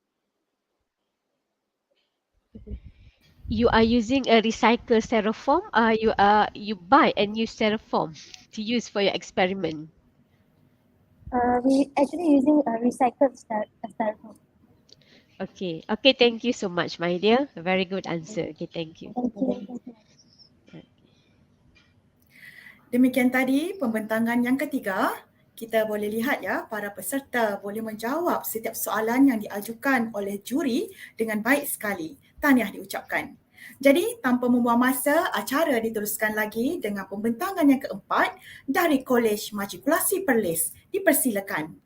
S7: You are using a recycled styrofoam. You buy a new styrofoam to use for your experiment.
S12: We actually using a recycled styrofoam.
S7: Okay. Okay. Thank you so much, my dear. A very good answer. Okay. Thank you.
S12: Thank you.
S1: Demikian tadi pembentangan yang ketiga. Kita boleh lihat ya, para peserta boleh menjawab setiap soalan yang diajukan oleh juri dengan baik sekali. Tahniah diucapkan. Jadi, tanpa membuang masa, acara diteruskan lagi dengan pembentangan yang keempat dari Kolej Matrikulasi Perlis. Dipersilakan.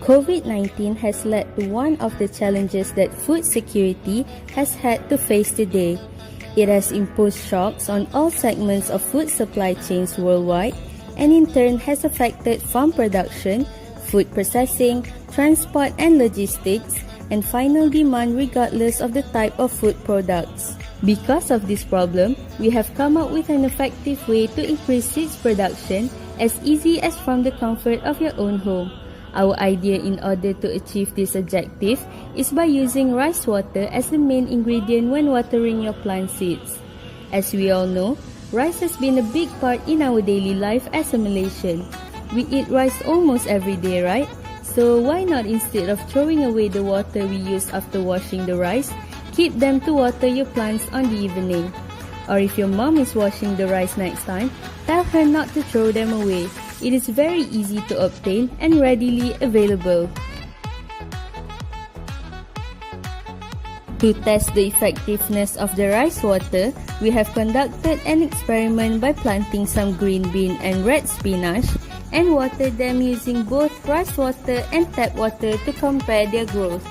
S16: COVID-19 has led to one of the challenges that food security has had to face today. It has imposed shocks on all segments of food supply chains worldwide and in turn has affected farm production, food processing, transport and logistics, and final demand regardless of the type of food products. Because of this problem, we have come up with an effective way to increase seeds production as easy as from the comfort of your own home. Our idea in order to achieve this objective is by using rice water as the main ingredient when watering your plant seeds. As we all know, rice has been a big part in our daily life as a Malaysian. We eat rice almost every day, right? So why not, instead of throwing away the water we use after washing the rice, keep them to water your plants on the evening. Or if your mom is washing the rice next time, tell her not to throw them away. It is very easy to obtain and readily available. To test the effectiveness of the rice water, we have conducted an experiment by planting some green bean and red spinach and watered them using both rice water and tap water to compare their growth.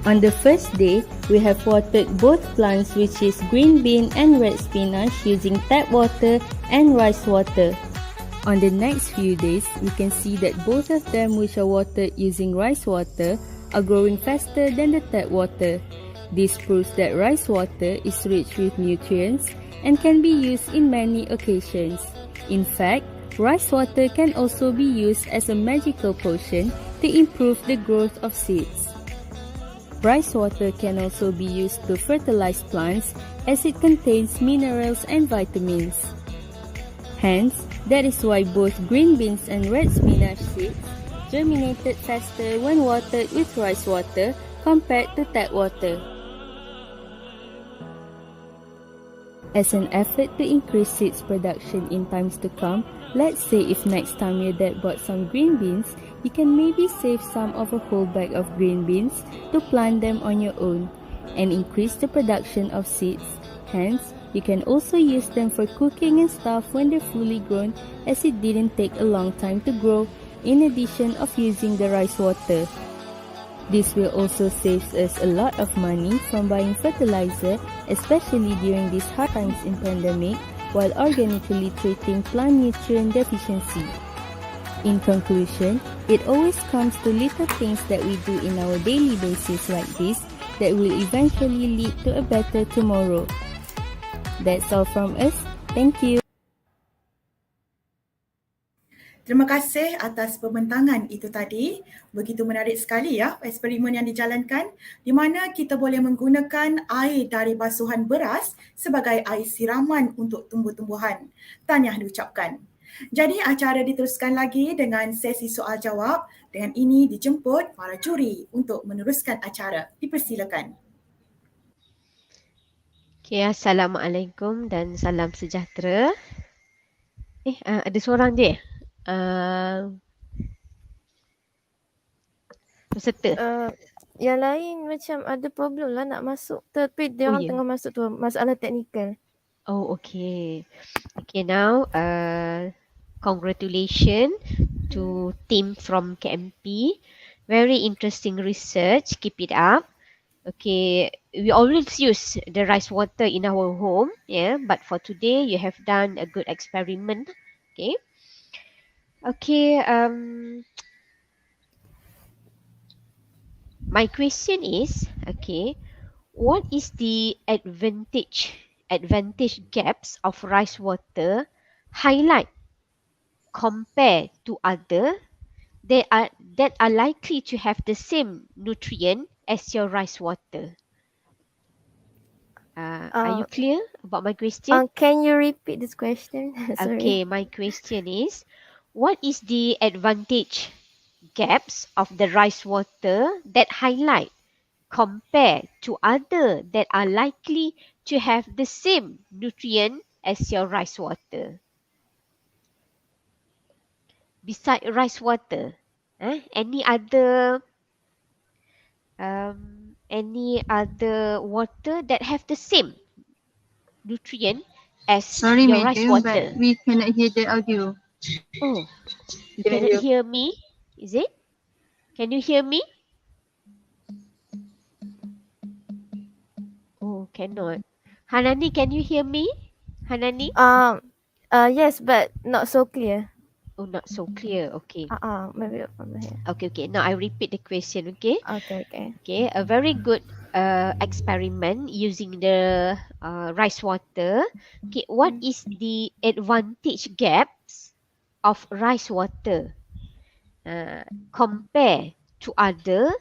S16: On the first day, we have watered both plants, which is green bean and red spinach, using tap water and rice water. On the next few days, we can see that both of them, which are watered using rice water, are growing faster than the tap water. This proves that rice water is rich with nutrients and can be used in many occasions. In fact, rice water can also be used as a magical potion to improve the growth of seeds. Rice water can also be used to fertilize plants as it contains minerals and vitamins. Hence, that is why both green beans and red spinach seeds germinated faster when watered with rice water compared to tap water. As an effort to increase seeds production in times to come, let's say if next time your dad bought some green beans, you can maybe save some of a whole bag of green beans to plant them on your own and increase the production of seeds. Hence, you can also use them for cooking and stuff when they're fully grown, as it didn't take a long time to grow, in addition of using the rice water. This will also save us a lot of money from buying fertilizer, especially during these hard times in pandemic, while organically treating plant nutrient deficiency. In conclusion, it always comes to little things that we do in our daily basis like this that will eventually lead to a better tomorrow. That's all from us. Thank you.
S1: Terima kasih atas pembentangan itu tadi. Begitu menarik sekali ya eksperimen yang dijalankan di mana kita boleh menggunakan air dari basuhan beras sebagai air siraman untuk tumbuh-tumbuhan. Tahniah diucapkan. Jadi acara diteruskan lagi dengan sesi soal jawab. Dengan ini dijemput para juri untuk meneruskan acara. Dipersilakan.
S7: Okay, Assalamualaikum dan salam sejahtera. Ada seorang dia. Peserta.
S15: Yang lain macam ada problem lah nak masuk. Tapi dia orang
S7: ya.
S15: tengah masuk tu masalah teknikal.
S7: Oh, okay. Okay, now congratulations to team from KMP. Very interesting research. Keep it up. Okay, we always use the rice water in our home, yeah. But for today, you have done a good experiment. Okay. Okay. My question is, okay, what is the advantage gaps of rice water highlight compared to other that are likely to have the same nutrient as your rice water? Are you clear about my question?
S15: Can you repeat this question? Sorry.
S7: Okay, my question is, what is the advantage gaps of the rice water that highlight compared to other that are likely to have the same nutrient as your rice water? Beside rice water, any other water that have the same nutrient as
S2: Sorry,
S7: your rice
S2: madam, but
S7: water?
S2: we cannot hear the audio.
S7: Oh, you cannot hear me? Is it? Can you hear me? Oh, cannot. Hanani, can you hear me? Hanani?
S15: Yes, but not so clear.
S7: Oh, not so clear. Okay.
S15: Maybe from here.
S7: Okay. Now I repeat the question. Okay.
S15: Okay.
S7: Okay. A very good experiment using the rice water. Okay. What is the advantage gaps of rice water compare to other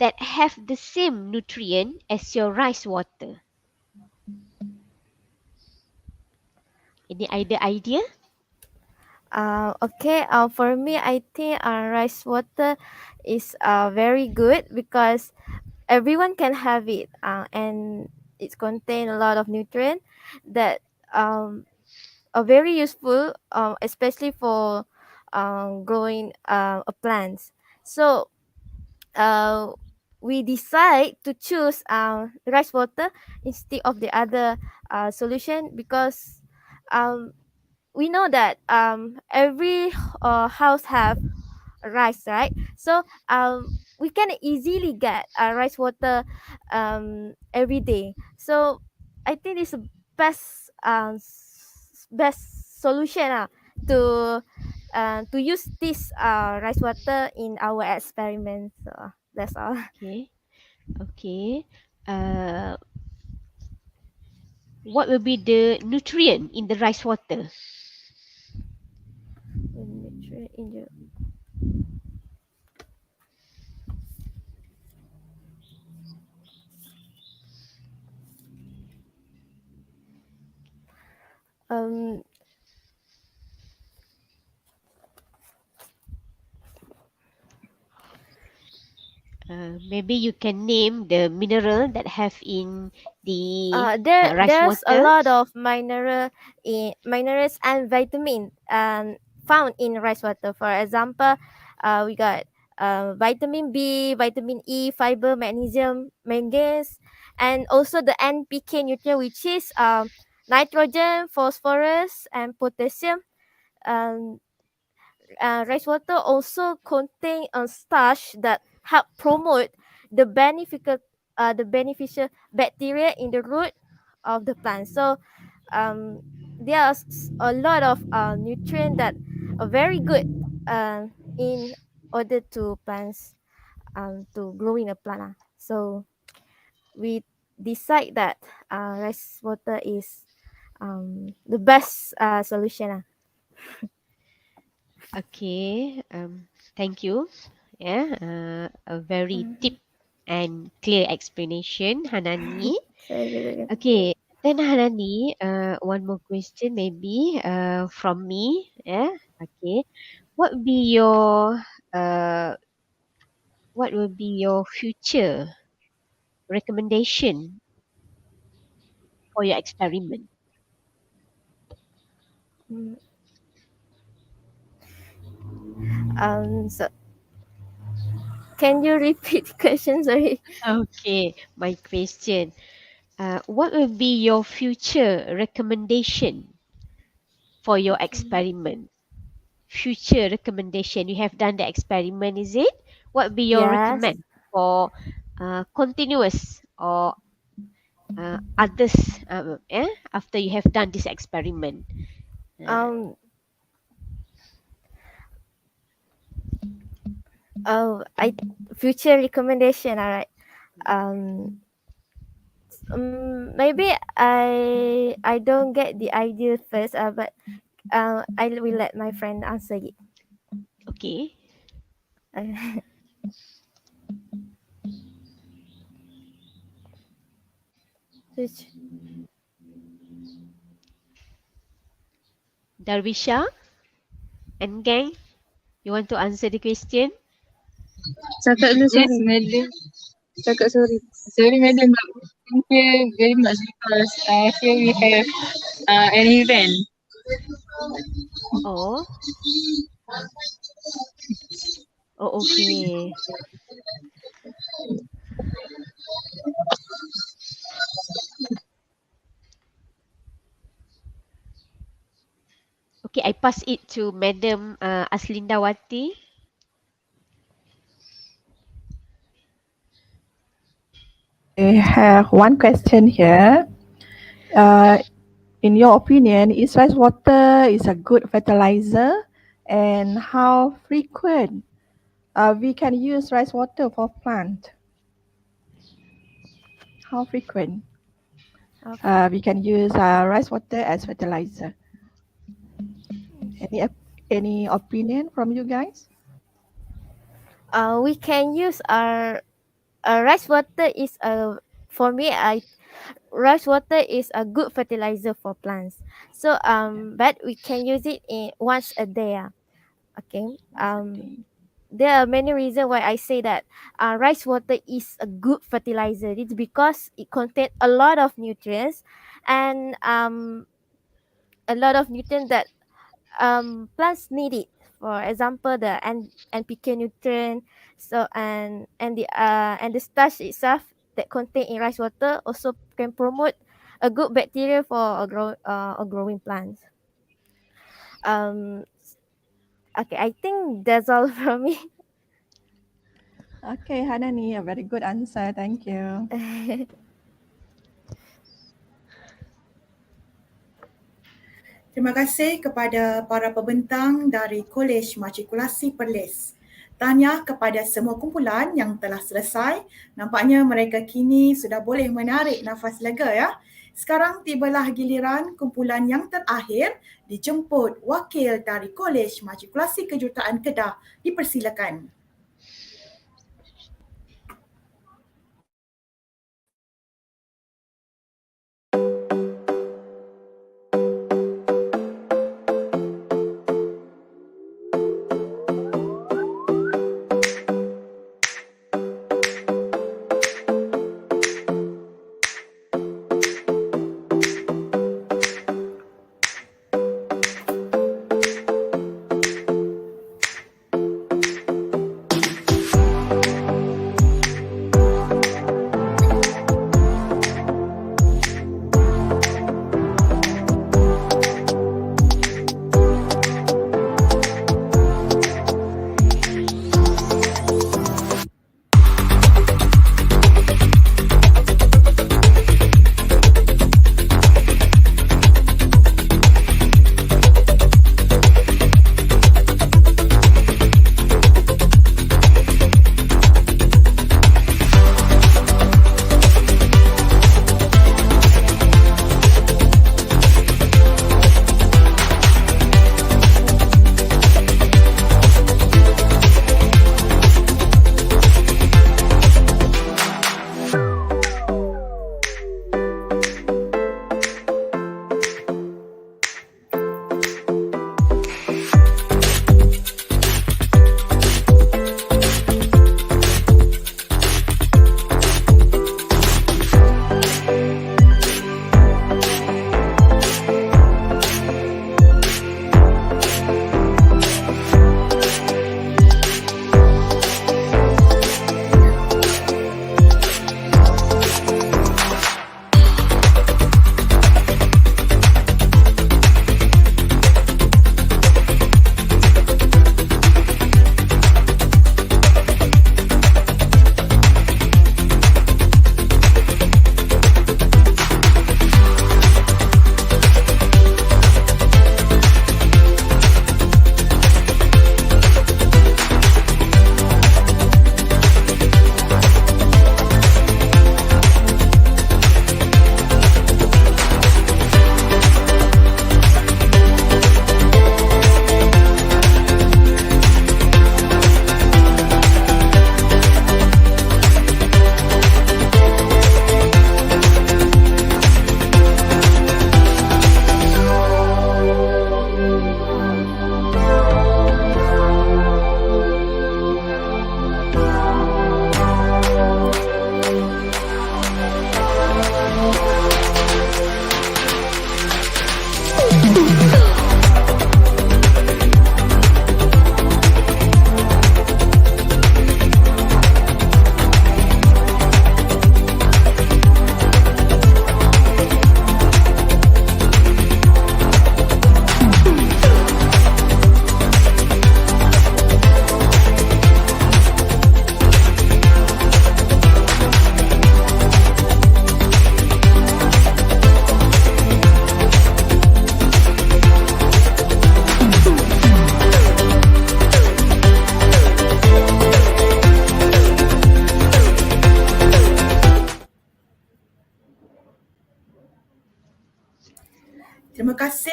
S7: that have the same nutrient as your rice water? Any idea?
S15: Okay. For me, I think rice water is very good because everyone can have it. And it contain a lot of nutrient that are very useful, especially for growing plants. So we decide to choose rice water instead of the other solution because we know that every house have rice, right? So we can easily get rice water every day. So I think it's the best solution to use this rice water in our experiment. So that's all.
S7: Okay. What will be the nutrient in the rice water?
S15: Nutrient in the
S7: Maybe you can name the mineral that have in the rice
S15: there's a
S7: water.
S15: lot of minerals and vitamin found in rice water. For example, we got vitamin B, vitamin E, fiber, magnesium, manganese, and also the NPK nutrient, which is nitrogen, phosphorus, and potassium. Um, Rice water also contain a starch that help promote the beneficial bacteria in the root of the plant. So there's a lot of nutrient that are very good in order to plants to growing a plant. So we decide that rice water is the best solution.
S7: Okay. Thank you. Yeah. A very deep and clear explanation, Hanani.
S15: Sorry.
S7: Okay. Then Hanani, one more question maybe from me. Yeah. Okay. What would be your uh what will be your future recommendation for your experiment?
S15: Mm, so can you repeat the question? Sorry.
S7: Okay, my question. What will be your future recommendation for your
S15: Okay.
S7: experiment? Future recommendation. You have done the experiment, is it? What would be your
S15: Yes.
S7: recommend for continuous or others after you have done this experiment? Uh,
S15: Um. Oh, I future recommendation. All right. Um. Maybe I don't get the idea first. But I will let my friend answer it.
S7: okay.
S15: Which
S7: Darwisha and gang, you want to answer the question?
S17: Cakap dulu,
S18: Yes,
S17: sorry.
S18: madam.
S17: Cakap sorry.
S18: Sorry, madam, but thank you very much because here we have an event.
S7: Oh, oh, okay. Okay, I pass it to Madam Aslindawati.
S6: I have one question here. In your opinion, is rice water is a good fertilizer, and how frequent we can use rice water for plant? How frequent we can use rice water as fertilizer? Any opinion from you guys?
S15: we can use our rice water is a for me I rice water is a good fertilizer for plants. So but we can use it in once a day. Okay. There are many reasons why I say that rice water is a good fertilizer. It's because it contains a lot of nutrients and a lot of nutrients that plants need it. For example, the NPK nutrient, so and the starch itself that contain in rice water also can promote a good bacteria for a growing plant. Um, okay, I think that's all from me.
S6: Okay, Hanani, a very good answer. Thank you.
S1: Terima kasih kepada para pembentang dari Kolej Matrikulasi Perlis. Tahniah kepada semua kumpulan yang telah selesai. Nampaknya mereka kini sudah boleh menarik nafas lega ya. Sekarang tibalah giliran kumpulan yang terakhir dijemput wakil dari Kolej Matrikulasi Kejuruteraan Kedah. Dipersilakan.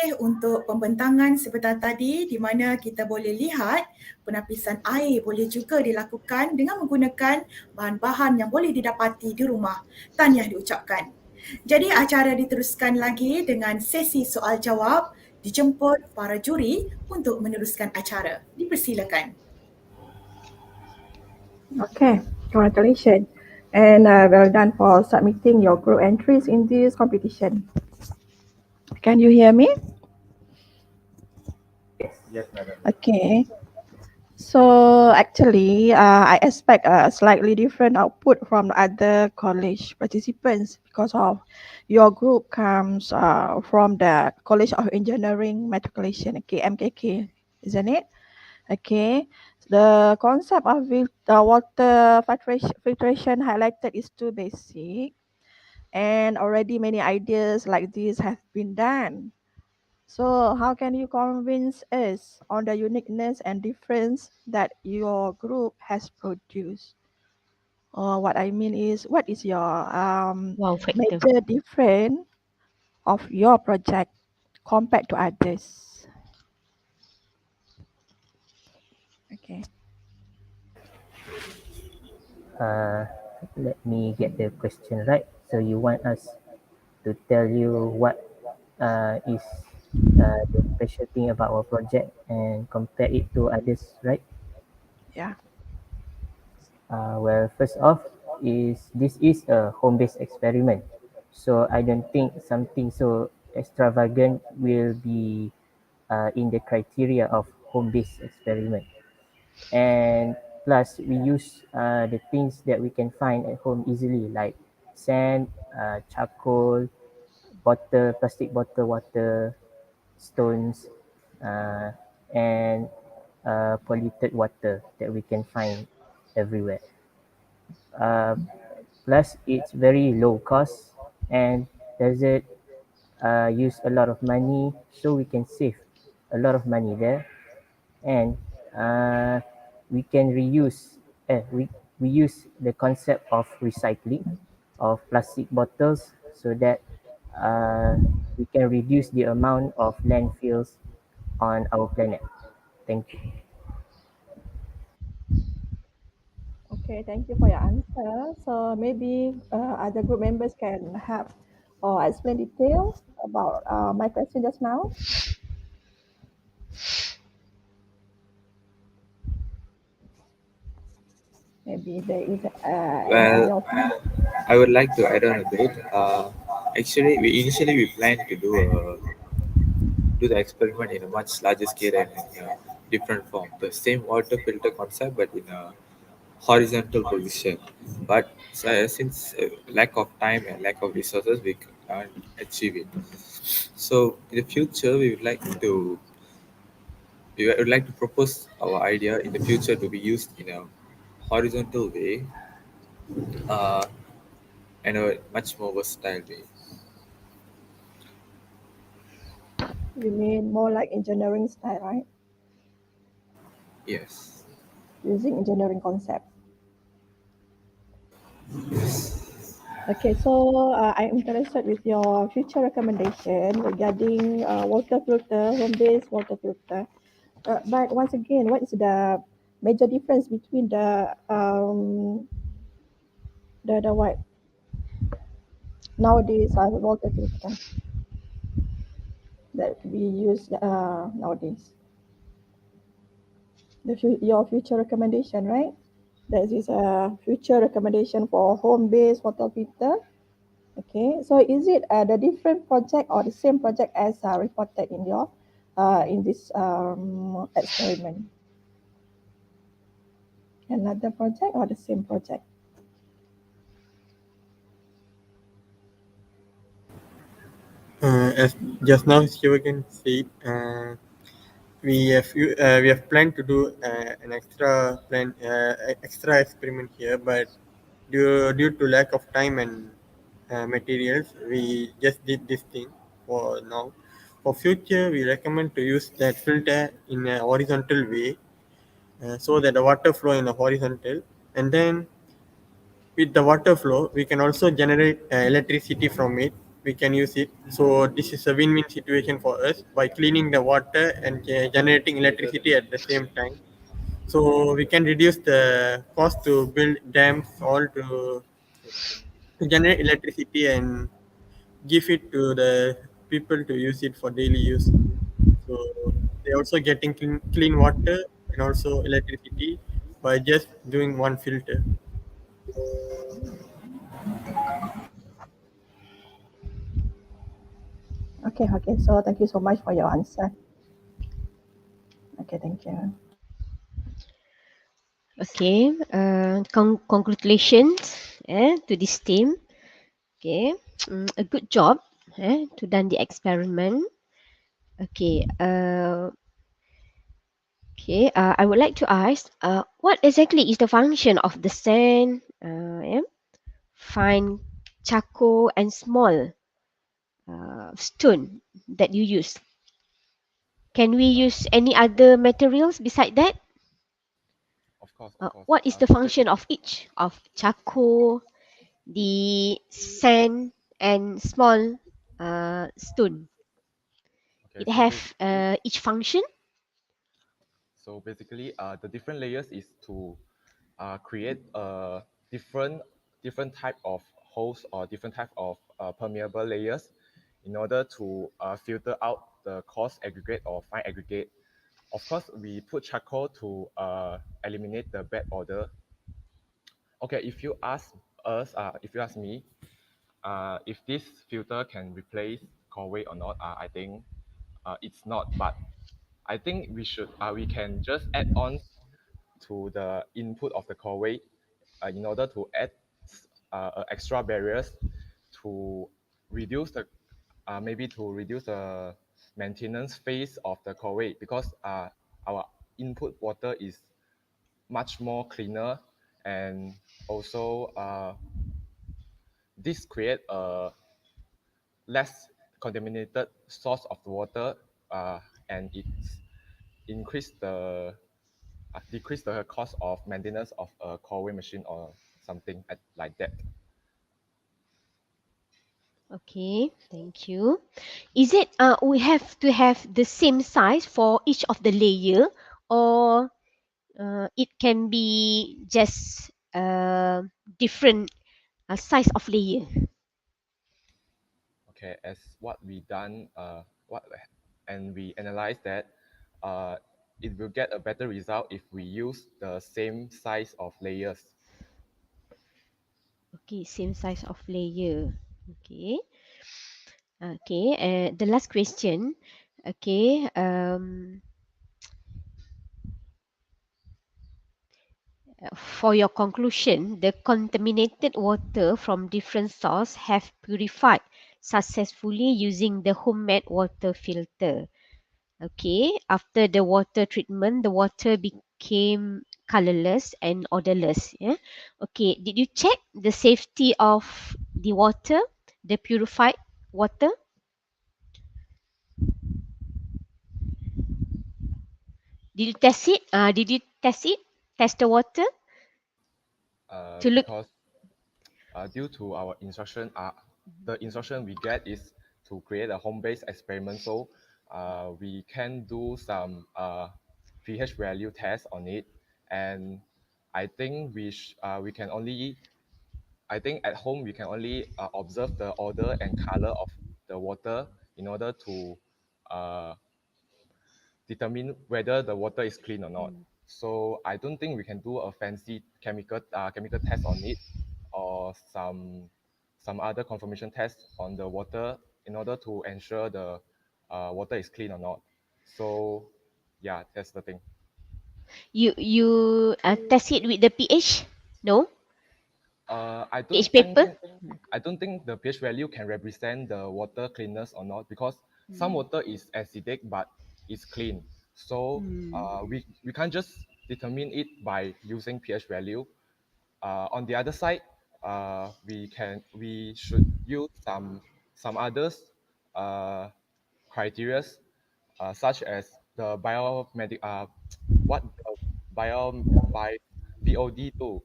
S1: kasih untuk pembentangan sebentar tadi di mana kita boleh lihat penapisan air boleh juga dilakukan dengan menggunakan bahan-bahan yang boleh didapati di rumah. Tahniah diucapkan. Jadi acara diteruskan lagi dengan sesi soal jawab. Dijemput para juri untuk meneruskan acara. Dipersilakan.
S6: Okay, congratulations. And well done for submitting your group entries in this competition. Can you hear me?
S9: Yes, madam.
S6: Okay. So actually, I expect a slightly different output from the other college participants because of your group comes from the College of Engineering Matriculation, okay, MKK, isn't it? Okay. The concept of water filtration highlighted is too basic, and already many ideas like this have been done. So how can you convince us on the uniqueness and difference that your group has produced? Or what I mean is, what is your
S7: Wow factor.
S6: major difference of your project compared to others? Okay.
S19: Let me get the question right. So you want us to tell you what is the special thing about our project and compare it to others, right?
S6: Yeah.
S19: Well, first off, this is a home-based experiment, so I don't think something so extravagant will be in the criteria of home-based experiment. And plus, we use the things that we can find at home easily, like sand, charcoal, bottle, plastic bottle water, stones, uh, and polluted water that we can find everywhere. Uh, Plus, it's very low cost and doesn't use a lot of money, so we can save a lot of money there. And we can reuse, we use the concept of recycling of plastic bottles so that we can reduce the amount of landfills on our planet. Thank you.
S6: Okay, thank you for your answer. So maybe other group members can have or explain details about my question just now. Maybe there is
S5: Well,
S6: your
S5: I would like to add on a bit. Actually, we planned to do the experiment in a much larger scale and in a different form. The same water filter concept, but in a horizontal position. But since lack of time and lack of resources, we can't achieve it. So in the future, we would like to propose our idea in the future to be used in a horizontal way uh, and a much more versatile way.
S6: You mean more like engineering style, right?
S5: Yes.
S6: Using engineering concept. Okay, so I'm interested with your future recommendation regarding water filter, home-based water filter. But once again, what is the major difference between the what nowadays water filter that we use nowadays? Your future recommendation, right? That is a future recommendation for home-based water filter. Okay, so is it the different project or the same project as reported in your in this experiment? Another project or the same project?
S20: As just now Sivagan said, we have planned to do an extra experiment here, but due to lack of time and materials, we just did this thing for now. For future, we recommend to use that filter in a horizontal way, so that the water flow in a horizontal, and then with the water flow, we can also generate electricity from it. we can use it. So this is a win-win situation for us by cleaning the water and generating electricity at the same time. So we can reduce the cost to build dams all to generate electricity and give it to the people to use it for daily use. So they're also getting clean water and also electricity by just doing one filter.
S6: Okay, okay. So thank you so much for your answer. Okay, thank you.
S7: Okay, congratulations to this team. Okay, a good job to done the experiment. Okay, I would like to ask, what exactly is the function of the sand, fine charcoal, and small stone that you use? Can we use any other materials beside that?
S21: Of course, of course.
S7: What is the
S21: So
S7: function of each of charcoal, the sand, and small stone?
S21: okay,
S7: It
S21: so
S7: have
S21: basically,
S7: each function.
S21: the different layers is to create a different type of holes or different type of permeable layers in order to filter out the coarse aggregate or fine aggregate. Of course, we put charcoal to eliminate the bad odor. Okay, if you ask me, if this filter can replace core weight or not, I think it's not. But I think we can just add on to the input of the core weight in order to add extra barriers to reduce the maybe to reduce the maintenance phase of the core weight, because our input water is much more cleaner, and also this create a less contaminated source of water, and it's increase the decrease the cost of maintenance of a core machine or something like that.
S7: Okay, thank you. Is it we have to have the same size for each of the layer, or it can be just different size of layer?
S21: Okay, as what we done, what and we analyze that, uh, it will get a better result if we use the same size of layers.
S7: Okay, same size of layer. Okay. Okay, the last question. Okay, for your conclusion, the contaminated water from different sources have purified successfully using the homemade water filter. Okay, after the water treatment, the water became colorless and odorless. Yeah. Okay, did you check the safety of the water, the purified water? Did you test it? Did you test it? Test the water to look.
S21: Because due to our instruction, the instruction we get is to create a home-based experiment. So we can do some pH value test on it, and I think we can only. I think at home we can only observe the odor and color of the water in order to uh, determine whether the water is clean or not. So I don't think we can do a fancy chemical test on it, or some other confirmation test on the water in order to ensure the water is clean or not. So yeah, that's the thing.
S7: You test it with the pH? No,
S21: I don't
S7: pH paper.
S21: think I don't think the pH value can represent the water cleanness or not, because some water is acidic but it's clean. So we can't just determine it by using pH value. On the other side, we should use some others criteria, such as the biomedic what the by BOD to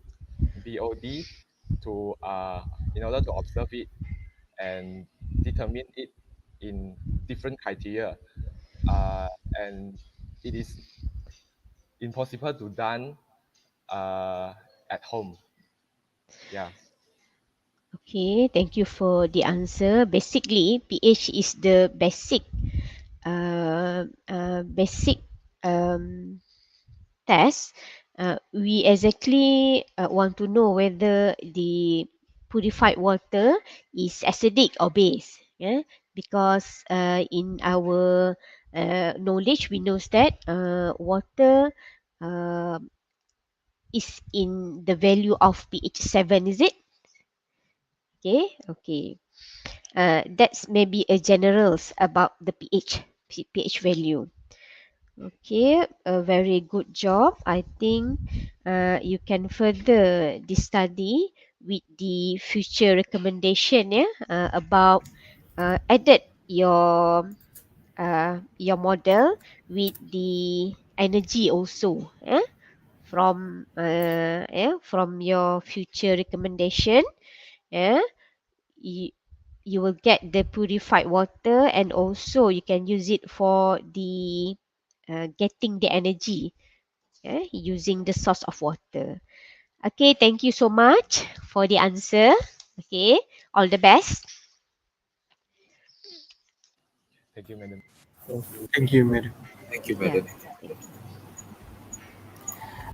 S21: BOD to in order to observe it, and determine it in different criteria, and it is impossible to done at home. Yeah.
S7: Okay, thank you for the answer. Basically, pH is the basic um, test. We exactly want to know whether the purified water is acidic or base. Yeah, because in our knowledge, we know that water uh, is in the value of pH 7, is it? Okay, okay. That's maybe a generals about the pH value. Okay, a very good job. I think you can further the study with the future recommendation, yeah, about edit your model with the energy also, from your future recommendation, yeah. You will get the purified water, and also you can use it for the getting the energy, using the source of water. Okay, thank you so much for the answer. Okay, all the best.
S21: Thank you, madam.
S20: Thank you, madam.
S5: Thank you,
S7: Yeah.
S5: madam.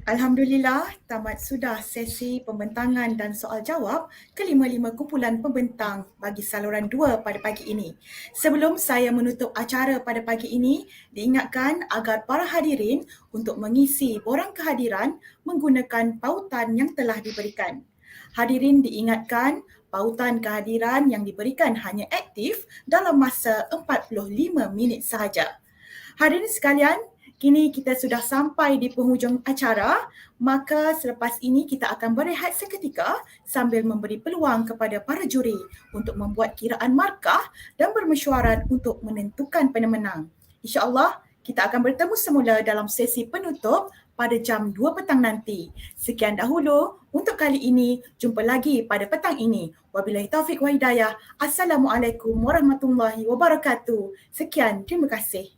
S1: Alhamdulillah, tamat sudah sesi pembentangan dan soal jawab kelima-lima kumpulan pembentang bagi saluran 2 pada pagi ini. Sebelum saya menutup acara pada pagi ini, diingatkan agar para hadirin untuk mengisi borang kehadiran menggunakan pautan yang telah diberikan. Hadirin diingatkan pautan kehadiran yang diberikan hanya aktif dalam masa 45 minit sahaja. Hadirin sekalian, kini kita sudah sampai di penghujung acara, maka selepas ini kita akan berehat seketika sambil memberi peluang kepada para juri untuk membuat kiraan markah dan bermesyuarat untuk menentukan pemenang. InsyaAllah, kita akan bertemu semula dalam sesi penutup pada jam 2 petang nanti. Sekian dahulu untuk kali ini. Jumpa lagi pada petang ini. Wabillahi taufiq wa hidayah. Assalamualaikum warahmatullahi wabarakatuh. Sekian, terima kasih.